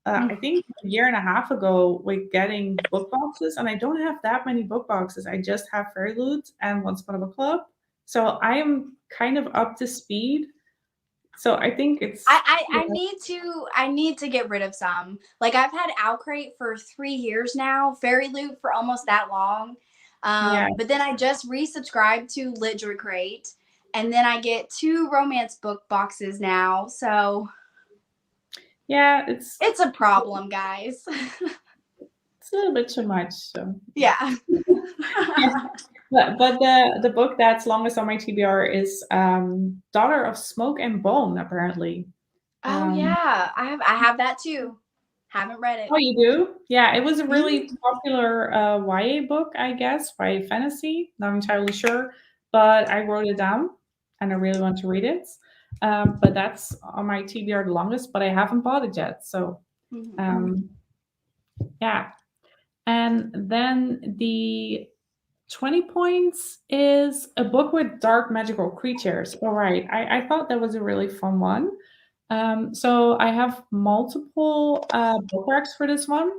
I think a year and a half ago with getting book boxes, and I don't have that many book boxes. I just have Fairy Loot and Once Upon a Book Club, so I am kind of up to speed. So I think it's I need to get rid of some. Like, I've had Owlcrate for 3 years now, Fairy Loot for almost that long. But then I just resubscribed to Literature Crate, and then I get 2 romance book boxes now. So yeah, it's a problem, guys. It's a little bit too much. So yeah. But the book that's longest on my TBR is Daughter of Smoke and Bone, apparently. Yeah, I have that too. Haven't read it. Oh, you do? Yeah, it was a really popular YA book, I guess, YA fantasy. Not entirely sure, but I wrote it down, and I really want to read it. But that's on my TBR the longest, but I haven't bought it yet. So, yeah. And then the 20 points is a book with dark magical creatures. All right. I thought that was a really fun one. So I have multiple bookmarks for this one.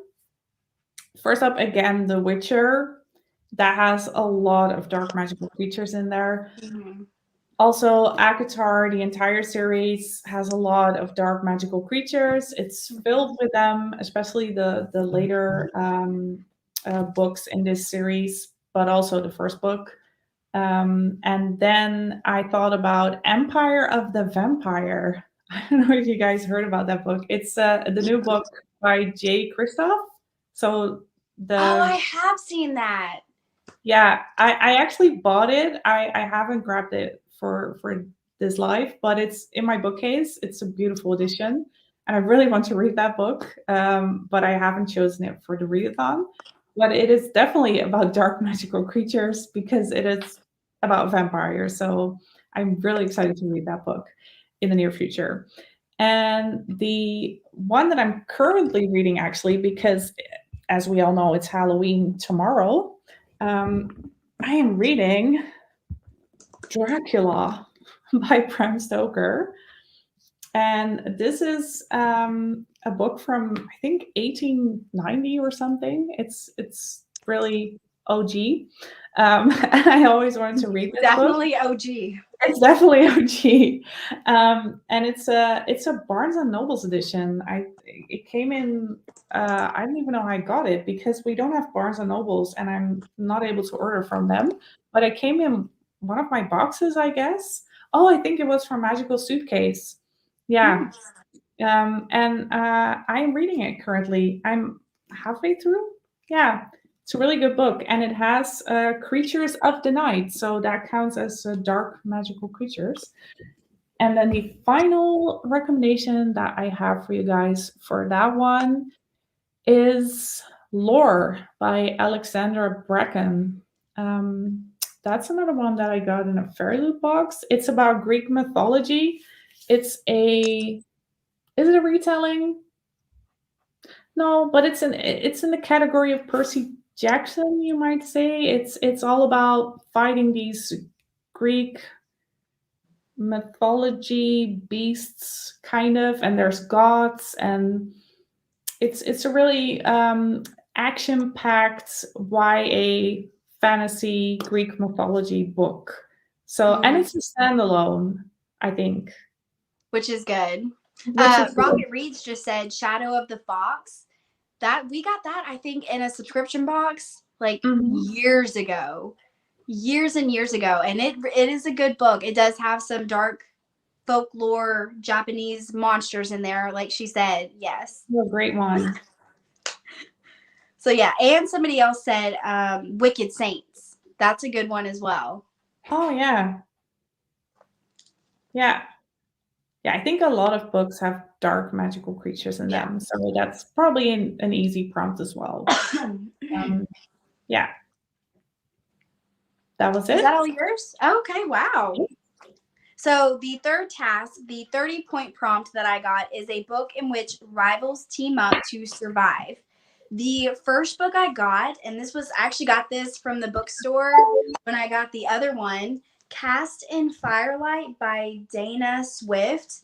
First up, again, The Witcher. That has a lot of dark magical creatures in there. Also, ACOTAR, the entire series, has a lot of dark magical creatures. It's filled with them, especially the later books in this series, but also the first book. And then I thought about Empire of the Vampire. I don't know if you guys heard about that book. It's the new book by Jay Kristoff. So I have seen that. Yeah, I actually bought it. I haven't grabbed it for this live, but it's in my bookcase. It's a beautiful edition, and I really want to read that book, but I haven't chosen it for the readathon. But it is definitely about dark magical creatures because it is about vampires. So I'm really excited to read that book in the near future. And the one that I'm currently reading, actually, because as we all know, it's Halloween tomorrow. I am reading Dracula by Bram Stoker. And this is a book from, I think, 1890 or something. It's really OG. And I always wanted to read this book. Definitely OG. It's definitely OG, and it's a Barnes and Nobles edition. It came in. I don't even know how I got it because we don't have Barnes and Nobles, and I'm not able to order from them. But it came in one of my boxes, I guess. Oh, I think it was from Magical Suitcase. Yeah, and I'm reading it currently. I'm halfway through. Yeah, it's a really good book, and it has creatures of the night, so that counts as dark magical creatures. And then the final recommendation that I have for you guys for that one is Lore by Alexandra Bracken. That's another one that I got in a Fairy Loot box. It's about Greek mythology. Is it a retelling? No, but it's in the category of Percy Jackson, you might say. It's all about fighting these Greek mythology beasts, kind of, and there's gods, and it's a really action-packed YA fantasy Greek mythology book. So, and it's a standalone, I think. Which is good. Rocket Reads just said Shadow of the Fox. That we got that, I think, in a subscription box like years ago. Years and years ago. And it is a good book. It does have some dark folklore Japanese monsters in there, like she said. Yes. A great one. So yeah, and somebody else said Wicked Saints. That's a good one as well. Oh yeah. Yeah. Yeah, I think a lot of books have dark magical creatures in them, so that's probably an easy prompt as well. Yeah. That was it. Is that all yours? Okay, wow. So the third task, the 30-point prompt that I got is a book in which rivals team up to survive. The first book I got, and I actually got this from the bookstore when I got the other one, Cast in Firelight by Dana Swift.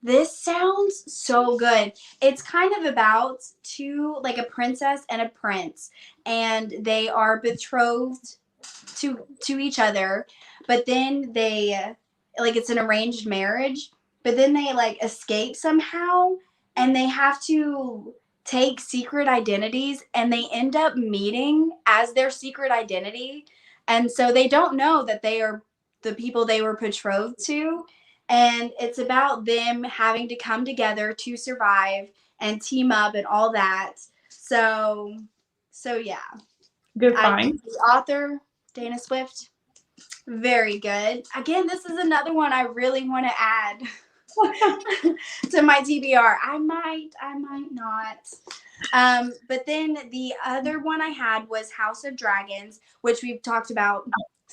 This sounds so good. It's kind of about a princess and a prince, and they are betrothed to each other, but then they it's an arranged marriage, but then they escape somehow, and they have to take secret identities, and they end up meeting as their secret identity, and so they don't know that they are the people they were betrothed to, and it's about them having to come together to survive and team up and all that. So yeah. Good find. The author, Dana Swift, very good. Again, this is another one I really want to add to my TBR. I might not. But then the other one I had was House of Dragons, which we've talked about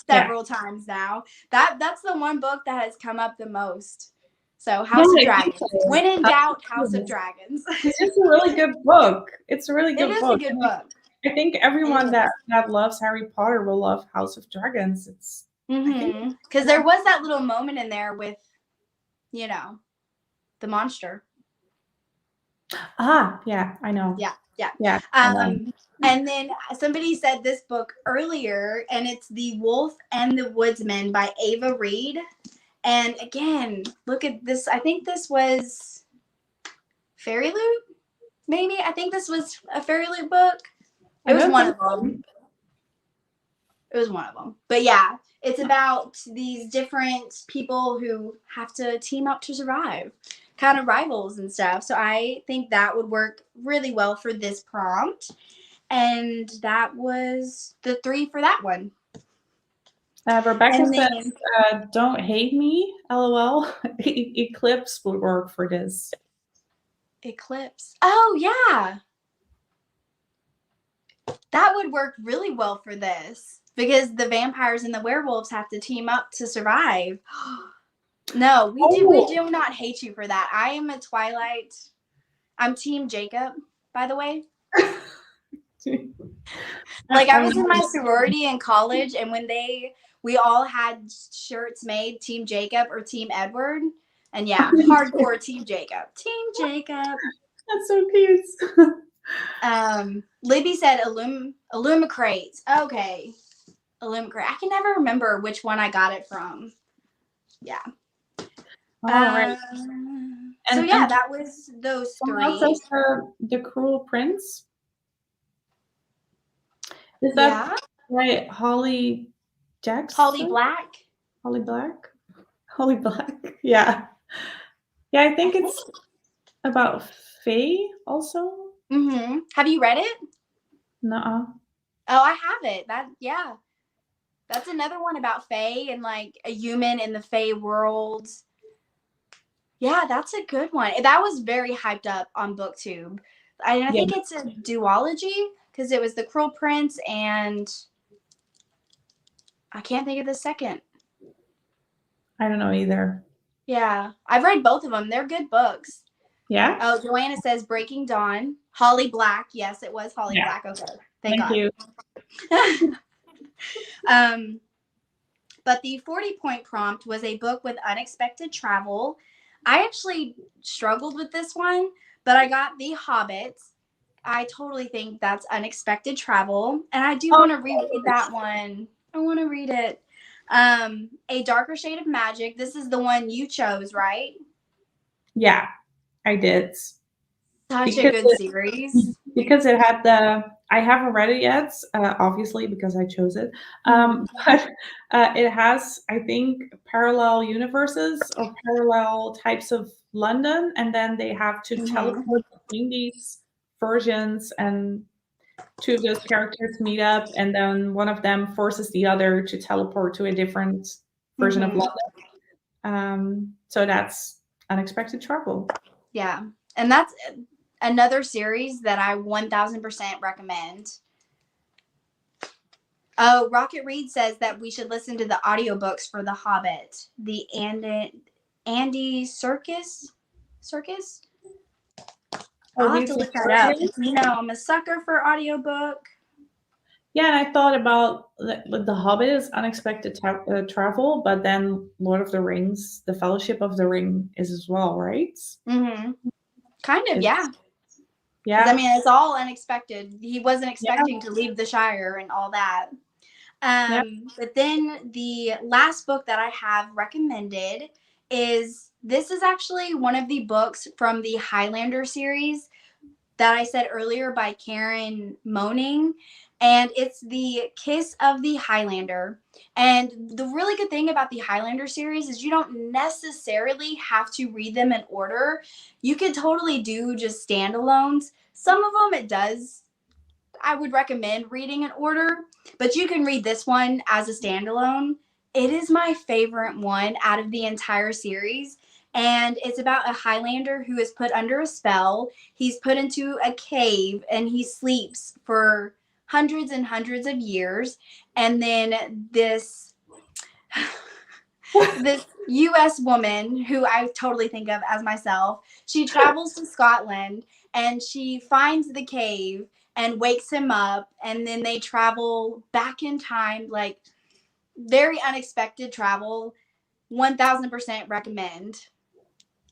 several times now. That's the one book that has come up the most. So House of Dragons. When in doubt, House of Dragons. It's a really good book. It's a really good book. It is a good book. I think everyone that loves Harry Potter will love House of Dragons. It's because there was that little moment in there with, the monster. Ah, yeah, I know. Yeah. And then somebody said this book earlier, and it's The Wolf and the Woodsman by Ava Reed. And again, look at this. I think this was Fairy Loot, maybe. I think this was a Fairy Loot book. It was one of them. But yeah, it's about these different people who have to team up to survive, kind of rivals and stuff. So I think that would work really well for this prompt. And that was the 3 for that one. Rebecca says, don't hate me, LOL. Eclipse would work for this. Eclipse. Oh, yeah. That would work really well for this because the vampires and the werewolves have to team up to survive. No, we do not hate you for that. I am a Twilight. I'm Team Jacob, by the way. Like I was in my sorority in college, and when we all had shirts made, Team Jacob or Team Edward, and yeah, hardcore Team Jacob. Team Jacob. That's so cute. Libby said Illumicrate. Okay. Illumicrate. I can never remember which one I got it from. Yeah. All right. So yeah, that was those three. Says the Cruel Prince. Is that right? Holly Jackson? Holly Black. Holly Black? Holly Black. Yeah. Yeah, I think it's about Faye also. Mm-hmm. Have you read it? Nuh-uh. Oh, I have it. That's another one about Fae and like a human in the Fae world. Yeah, that's a good one. That was very hyped up on BookTube. I think it's a duology because it was The Cruel Prince and I can't think of the second. I don't know either. Yeah, I've read both of them. They're good books. Yeah. Oh, Joanna says Breaking Dawn. Holly Black. Yes, it was Holly Black. Okay, thank God. You. But the 40-point prompt was a book with unexpected travel. I actually struggled with this one, but I got The Hobbit. I totally think that's unexpected travel, and I do want to reread that one. I want to read it. A Darker Shade of Magic. This is the one you chose, right? Yeah, I did. Such a good series. Because it had I haven't read it yet, obviously, because I chose it. But it has, I think, parallel universes or parallel types of London, and then they have to teleport between these versions, and two of those characters meet up, and then one of them forces the other to teleport to a different version of London. So that's unexpected travel. Yeah, and that's another series that I 1000% recommend. Oh, Rocket Reed says that we should listen to the audiobooks for The Hobbit. The Andy Circus? I'll have to look that up. You know, I'm a sucker for audiobook. Yeah, and I thought about The Hobbit is unexpected travel, but then Lord of the Rings, The Fellowship of the Ring is as well, right? Mm-hmm. Kind of, yeah. Yeah. I mean, it's all unexpected. He wasn't expecting to leave the Shire and all that. But then the last book that I have recommended is actually one of the books from the Highlander series that I said earlier by Karen Moaning. And it's The Kiss of the Highlander. And the really good thing about the Highlander series is you don't necessarily have to read them in order. You could totally do just standalones. Some of them it does. I would recommend reading in order, but you can read this one as a standalone. It is my favorite one out of the entire series. And it's about a Highlander who is put under a spell. He's put into a cave and he sleeps for hundreds and hundreds of years. And then this U.S. woman, who I totally think of as myself, she travels to Scotland and she finds the cave and wakes him up. And then they travel back in time, like very unexpected travel. 1000% recommend.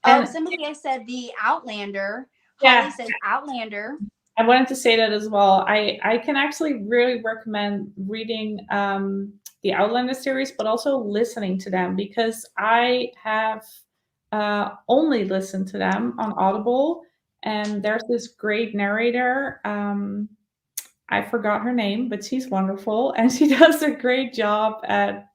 Oh, somebody said The Outlander. Holly says Outlander. I wanted to say that as well. I can actually really recommend reading the Outlander series, but also listening to them, because I have only listened to them on Audible. And there's this great narrator. I forgot her name, but she's wonderful. And she does a great job at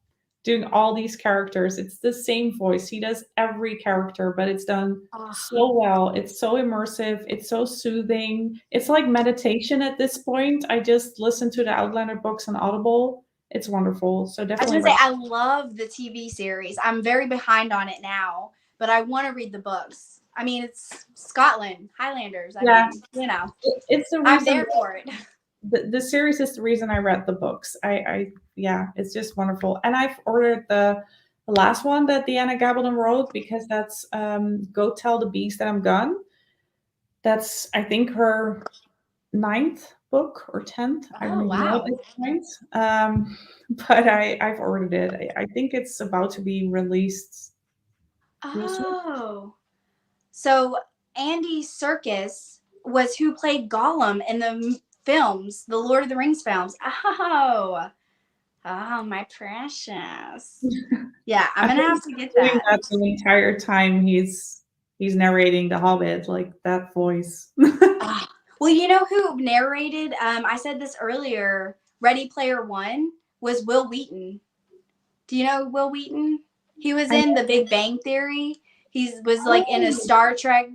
doing all these characters. It's the same voice. He does every character, but it's done so well. It's so immersive. It's so soothing. It's like meditation at this point. I just listened to the Outlander books on Audible. It's wonderful. So definitely. I was gonna say, I love the TV series. I'm very behind on it now, but I want to read the books. I mean, it's Scotland, Highlanders. I mean, you know, it's the reason I'm there for it. The series is the reason I read the books. Yeah, it's just wonderful. And I've ordered the last one that Deanna Gabaldon wrote, because that's Go Tell the Beast That I'm Gone. That's, I think, her 9th book or 10th. I don't Oh, even know at wow. this point. But I've ordered it. I think it's about to be released real soon. Oh. So Andy Serkis was who played Gollum in the films, the Lord of the Rings films. Oh. Oh, my precious. Yeah, I'm I gonna think have he's to get doing that. that the entire time he's narrating The Hobbit, like that voice. Ah. Well, you know who narrated? I said this earlier. Ready Player One was Will Wheaton. Do you know Will Wheaton? He was I in know. The Big Bang Theory. He was like in a Oh, Star yeah, Trek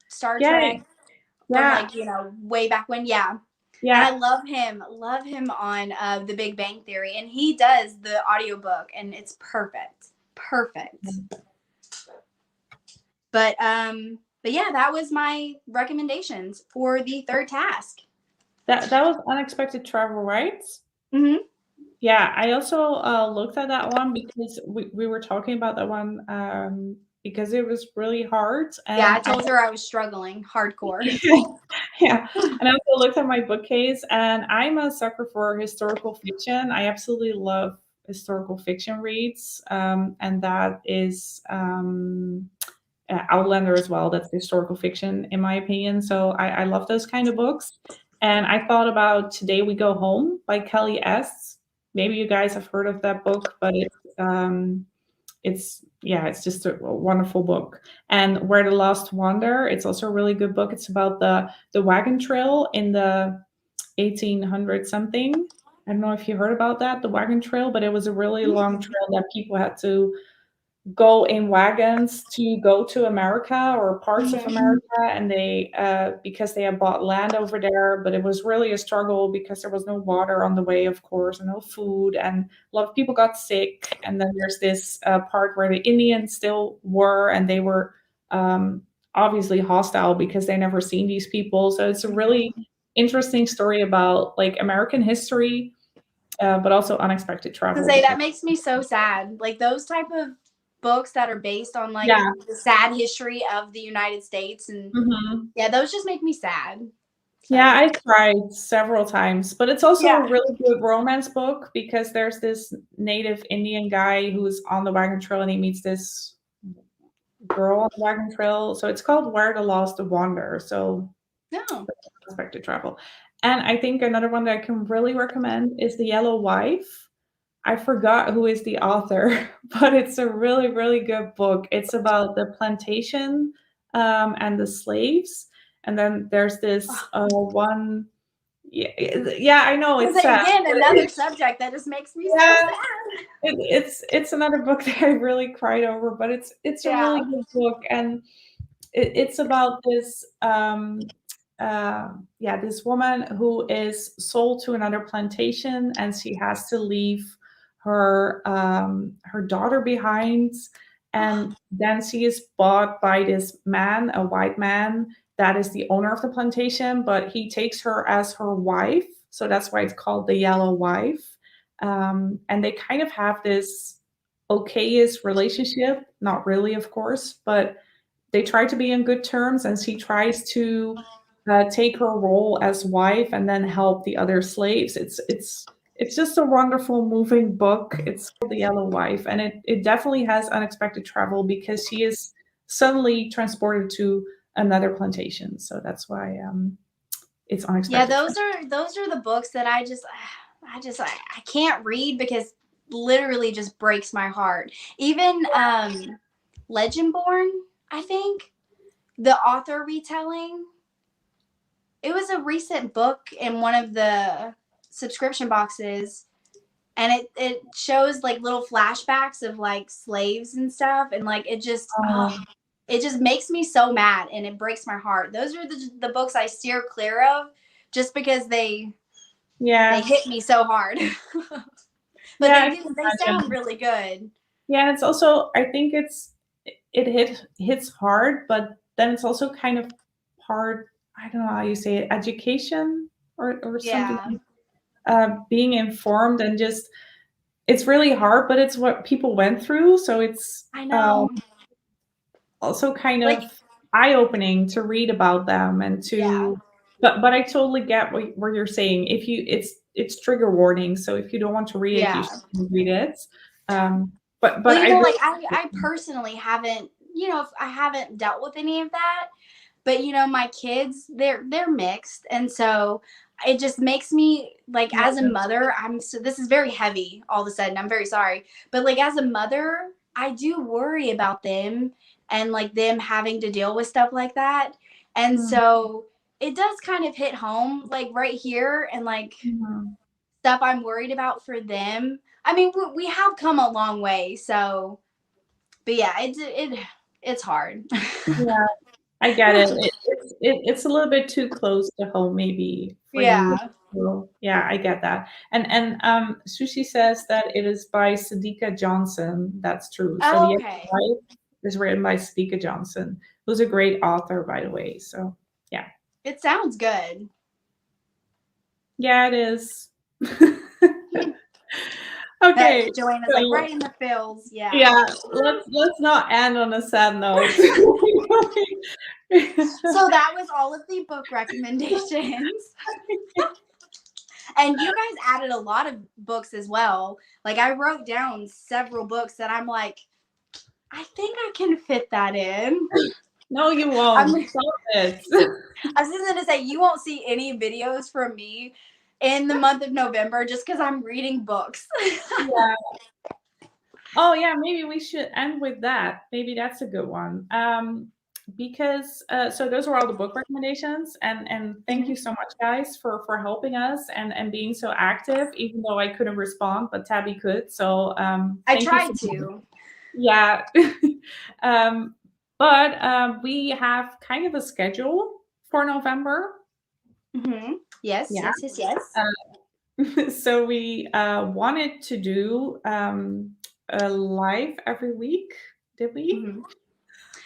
from yeah, like way back when. Yeah, and I yeah. love him on The Big Bang Theory, and he does the audiobook, and it's perfect. But yeah, that was my recommendations for the third task. That was Unexpected Travel, right? Mm-hmm. Yeah, I also looked at that one because we were talking about that one because it was really hard, Yeah, I and told her I was struggling hardcore. yeah, and I also looked at my bookcase, and I'm a sucker for historical fiction. I absolutely love historical fiction reads, and that is Outlander as well. That's historical fiction, in my opinion. So I love those kind of books. And I thought about Today We Go Home by Kelly S. Maybe you guys have heard of that book, but it's just a wonderful book. And Where the Lost Wander, it's also a really good book. It's about the wagon trail in the 1800 something. I don't know if you heard about that, the wagon trail, but it was a really long trail that people had to go in wagons to go to America or parts of America, and they because they had bought land over there, but it was really a struggle because there was no water on the way, of course, and no food, and a lot of people got sick. And then there's this part where the Indians still were, and they were obviously hostile because they never seen these people. So it's a really interesting story about like American history, but also unexpected To travel say because that makes me so sad. Like those type of books that are based on like yeah. the sad history of the United States, and Mhm. yeah, those just make me sad. Yeah, So I cried several times, but it's also a yeah. really good romance book because there's this native Indian guy who's on the wagon trail and he meets this girl on the wagon trail. So it's called Where the Lost Wander. So No. unexpected travel. And I think another one that I can really recommend is The Yellow Wife. I forgot who is the author, but it's a really, really good book. It's about the plantation and the slaves. And then there's this one. Yeah, yeah, I know it's sad. Again, another subject that just makes me so Yeah, sad. it's another book that I really cried over, but it's a really Yeah. good book, and it's about this this woman who is sold to another plantation, and she has to leave her daughter behind, and then she is bought by this man, a white man that is the owner of the plantation, but he takes her as her wife, so that's why it's called The Yellow Wife. And they kind of have this okayish relationship, not really, of course, but they try to be in good terms, and she tries to take her role as wife and then help the other slaves. It's just a wonderful, moving book. It's called The Yellow Wife, and it definitely has unexpected travel because she is suddenly transported to another plantation. So that's why it's Yeah, unexpected travel. those are the books that I can't read because literally just breaks my heart. Even Legendborn, I think, the author retelling, it was a recent book in one of the subscription boxes, and it shows like little flashbacks of like slaves and stuff, and like it just makes me so mad and it breaks my heart. Those are the books I steer clear of just because they Yeah, hit me so hard. But yeah, I they can sound imagine. really good. Yeah, and it's also I think it hits hard, but then it's also kind of hard. I don't know how you say it, education or something. Yeah. Being informed and just it's really hard, but it's what people went through, so it's I know. also kind Like of eye opening to read about them and yeah. to But I totally get what you're saying. If you it's trigger warning, so if you don't want to read it, you Yeah. shouldn't read it. But Well, I like really I personally haven't, I haven't dealt with any of that. But my kids, they're mixed, and so it just makes me like, as a mother, this is very heavy all of a sudden. I'm very sorry, but like as a mother, I do worry about them and like them having to deal with stuff like that, and so it does kind of hit home like right here, and like stuff I'm worried about for them. I mean, we have come a long way, so but yeah, it's hard. yeah, I get it. It's a little bit too close to home, maybe for you. Yeah. So, yeah, I get that. And Sushi says that it is by Sadiqa Johnson. That's true. So Oh, the okay. Life is written by Sadiqa Johnson, who's a great author, by the way. So yeah, It sounds good. yeah, it is. Okay, Joanna's like so right in the feels. Yeah. yeah, let's not end on a sad note. So that was all of the book recommendations. And you guys added a lot of books as well. Like I wrote down several books that I'm like, I think I can fit that in. No, you won't. Stop it. I was just gonna say, you won't see any videos from me in the month of November just because I'm reading books. Yeah. Oh yeah, maybe we should end with that. Maybe that's a good one. Because so those were all the book recommendations, and thank you so much, guys, for helping us and being so active. Even though I couldn't respond, but Tabby could. So I thank tried you so much. to. Yeah. But we have kind of a schedule for November. Yes, Yeah. yes. So we wanted to do a live every week. Did we?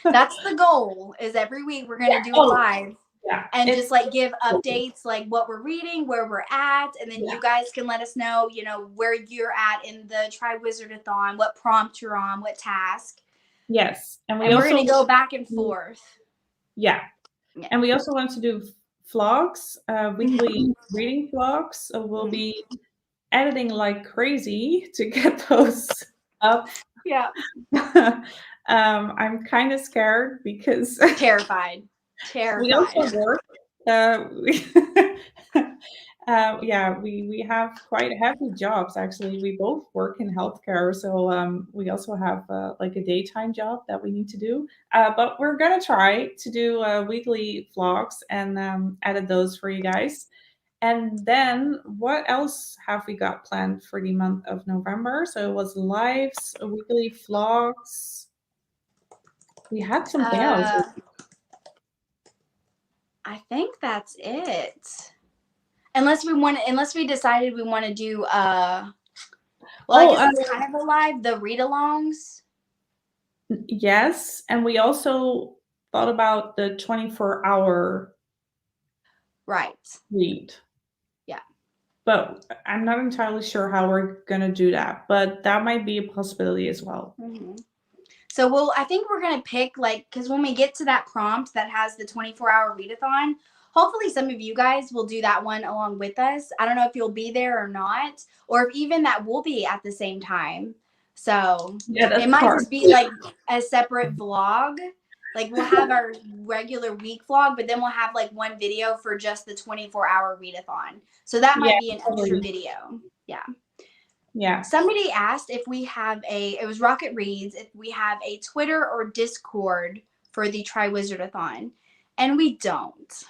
That's the goal. Is every week we're gonna do a live. Yeah. And just like give updates, like what we're reading, where we're at, and then you guys can let us know, where you're at in the Triwizard-a-Thon, what prompt you're on, what task. Yes, and we're gonna go back and forth. Yeah, and we also want to do vlogs, weekly reading vlogs. So we'll be editing like crazy to get those up. Yeah. I'm kind of scared because terrified. We also work. Yeah, we have quite heavy jobs actually. We both work in healthcare, so we also have like a daytime job that we need to do. But we're gonna try to do weekly vlogs and edit those for you guys. And then what else have we got planned for the month of November? So it was lives, weekly vlogs. We had something else. I think that's it. Unless we decided we want to do I guess it's kind of a live, the read-alongs. Yes, and we also thought about the 24-hour read. Yeah. But I'm not entirely sure how we're gonna do that, but that might be a possibility as well. So I think we're gonna pick because when we get to that prompt that has the 24-hour readathon, hopefully some of you guys will do that one along with us. I don't know if you'll be there or not, or if even that will be at the same time. So it might just be like a separate vlog. Like we'll have our regular week vlog, but then we'll have like one video for just the 24-hour readathon. So that might be an extra video. Yeah. Yeah. Somebody asked if we have it was Rocket Reads, if we have a Twitter or Discord for the Triwizard-a-Thon. And we don't.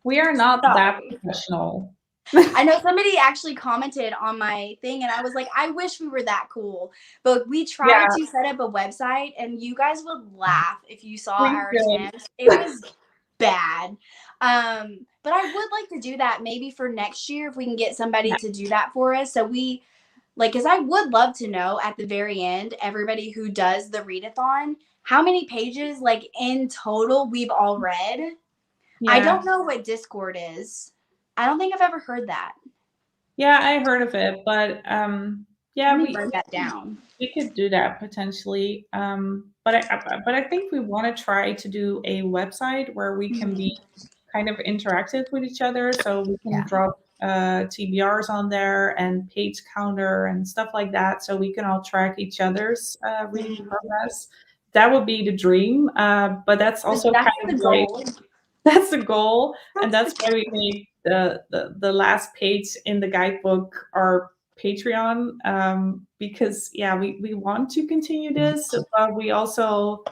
We are not that professional. I know somebody actually commented on my thing and I was like, I wish we were that cool. But we tried to set up a website and you guys would laugh if you saw our attempts. It was bad. But I would like to do that maybe for next year if we can get somebody to do that for us. So because I would love to know at the very end, everybody who does the readathon, how many pages in total we've all read. Yeah. I don't know what Discord is. I don't think I've ever heard that. Yeah, I heard of it, but let me write that down. We could do that potentially. But I think we want to try to do a website where we can be kind of interacted with each other. So we can drop TBRs on there and page counter and stuff like that. So we can all track each other's reading progress. That would be the dream. But that's also kind of great. That's the goal. And that's why we made the last page in the guidebook our Patreon, because we want to continue this, but we also,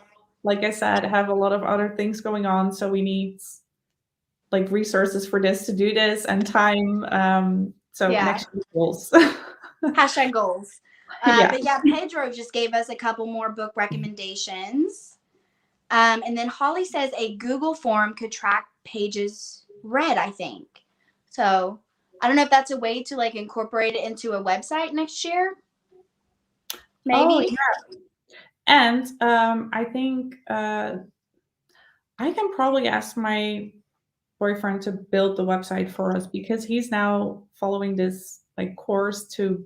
like I said, have a lot of other things going on, so we need like resources for this to do this and time. So next year goals. Hashtag goals. But Pedro just gave us a couple more book recommendations. And then Holly says a Google form could track pages read, I think. So I don't know if that's a way to like incorporate it into a website next year. Maybe. Oh, yeah. And I think I can probably ask my boyfriend to build the website for us, because he's now following this like course to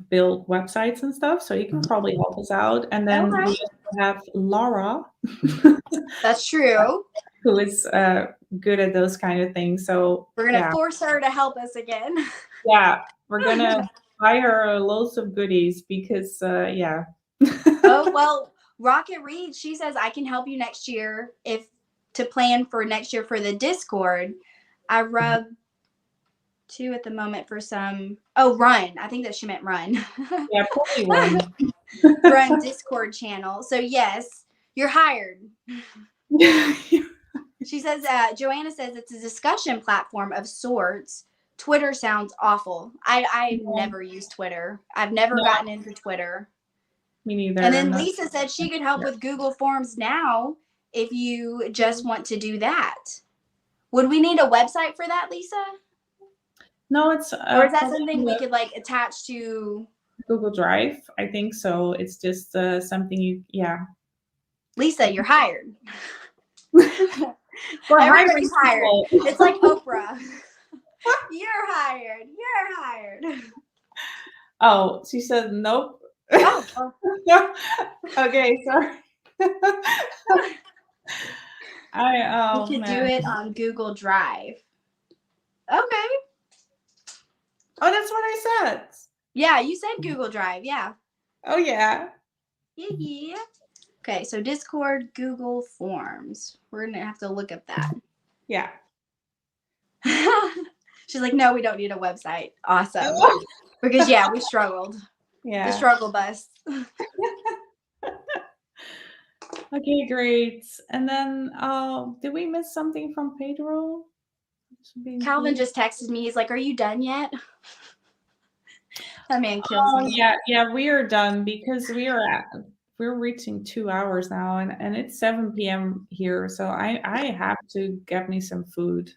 build websites and stuff. So he can probably help us out. And then we also have Laura. That's true. Who is good at those kind of things. So we're going to force her to help us again. Yeah, we're going to buy her loads of goodies because, Oh, well, Rocket Reed, she says, I can help you next year to plan for next year for the Discord. I rub 2 at the moment for some. Oh, Run. I think that she meant Run. Yeah, probably Run. Run Discord channel. So, yes, you're hired. She says, Joanna says it's a discussion platform of sorts. Twitter sounds awful. I never use Twitter. I've never gotten into Twitter. Me neither. And then Lisa said she could help with Google Forms now if you just want to do that. Would we need a website for that, Lisa? No, it's... or is that something we could like attach to... Google Drive? I think so. It's just something Lisa, you're hired. Everybody's hired. It's like Oprah. You're hired. You're hired. Oh, she said nope. Oh. Okay, sorry. We could do it on Google Drive. Okay. Oh, that's what I said. Yeah, you said Google Drive. Yeah. Oh, yeah. Yeah. Okay, so Discord, Google Forms. We're going to have to look at that. Yeah. She's like, no, we don't need a website. Awesome. Because, we struggled. Yeah. The struggle bus. Okay, great. And then, did we miss something from Pedro? Calvin just texted me. He's like, are you done yet? That man kills me. Yeah, we are done because we're reaching 2 hours now, and it's 7 p.m. here, so I have to get me some food.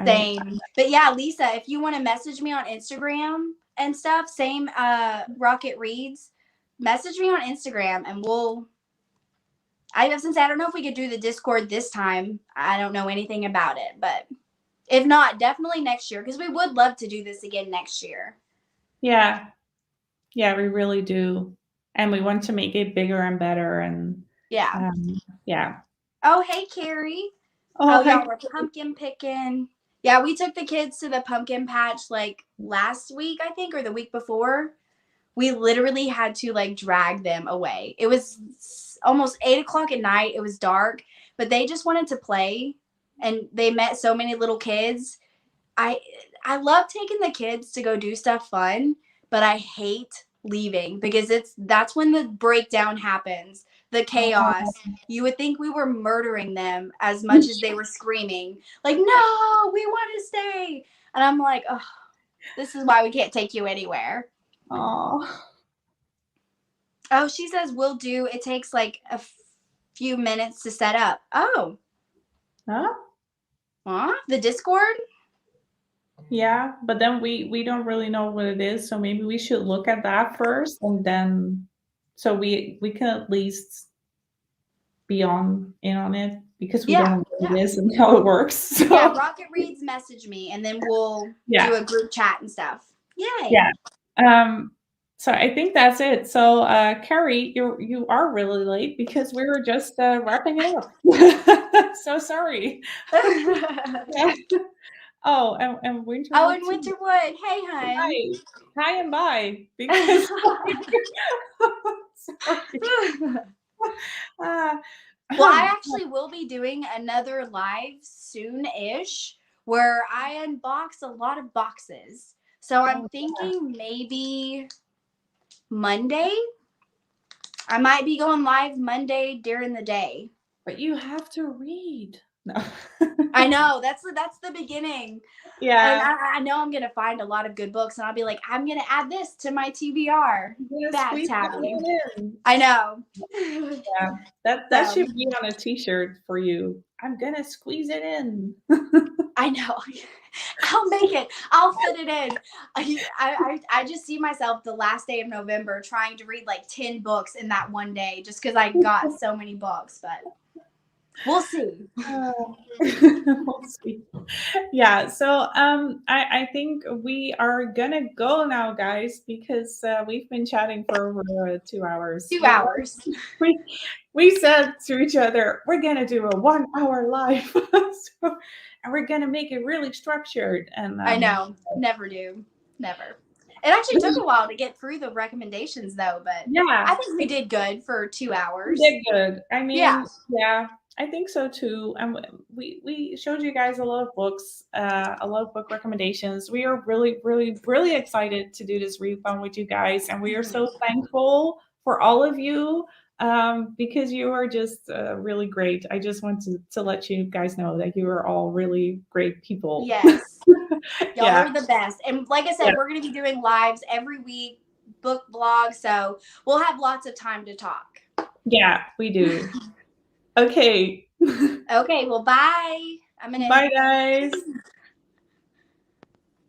Same. But yeah, Lisa, if you want to message me on Instagram and stuff, same Rocket Reads, message me on Instagram and I don't know if we could do the Discord this time. I don't know anything about it, but if not, definitely next year, because we would love to do this again next year. Yeah, we really do. And we want to make it bigger and better. And yeah. Oh, hey, Carrie. Oh, y'all were pumpkin picking. Yeah, we took the kids to the pumpkin patch like last week, I think, or the week before. We literally had to like drag them away. It was almost 8:00 at night. It was dark, but they just wanted to play, and they met so many little kids. I love taking the kids to go do stuff fun, but I hate leaving because that's when the breakdown happens. The chaos. You would think we were murdering them as much as they were screaming, like, no, we want to stay. And I'm like, oh, this is why we can't take you anywhere. Oh, she says we'll do. It takes like a few minutes to set up. Oh. Huh? The Discord? Yeah, but then we don't really know what it is, so maybe we should look at that first, and then so we can at least be in on it, because we don't know what it is and how it works. So. Yeah, Rocket Reads message me, and then we'll do a group chat and stuff. Yay! Yeah. So I think that's it. So Carrie, you are really late because we were just wrapping it up. So sorry. Yeah. Oh, and Oh, Winterwood and too. Winterwood. Hey, hun. Hi. Hi and bye. Because sorry. Uh, Well, I actually will be doing another live soon-ish where I unbox a lot of boxes. So I'm thinking maybe Monday. I might be going live Monday during the day. But you have to read. No. I know that's the beginning. Yeah. And I know I'm gonna find a lot of good books, and I'll be like, I'm gonna add this to my TBR. Bad Tabby. I know. Yeah, that should be on a T-shirt for you. I'm gonna squeeze it in. I know. I'll make it. I'll fit it in. I just see myself the last day of November trying to read like 10 books in that one day just because I got so many books, but we'll see. We'll see. Yeah, so I think we are gonna go now, guys, because we've been chatting for over 2 hours. 2 hours. We said to each other, we're gonna do a 1 hour live, and we're gonna make it really structured. And I know, never do, never. It actually took a while to get through the recommendations, though, but yeah, I think we did good for 2 hours. We did good. I mean, yeah, I think so too. And we showed you guys a lot of books, a lot of book recommendations. We are really, really, really excited to do this readathon with you guys, and we are so thankful for all of you because you are just really great. I just want to let you guys know that you are all really great people. Yes, y'all are the best. And like I said, we're going to be doing lives every week, book blog, so we'll have lots of time to talk. Yeah, we do. Okay. Okay, well, bye. Bye, guys.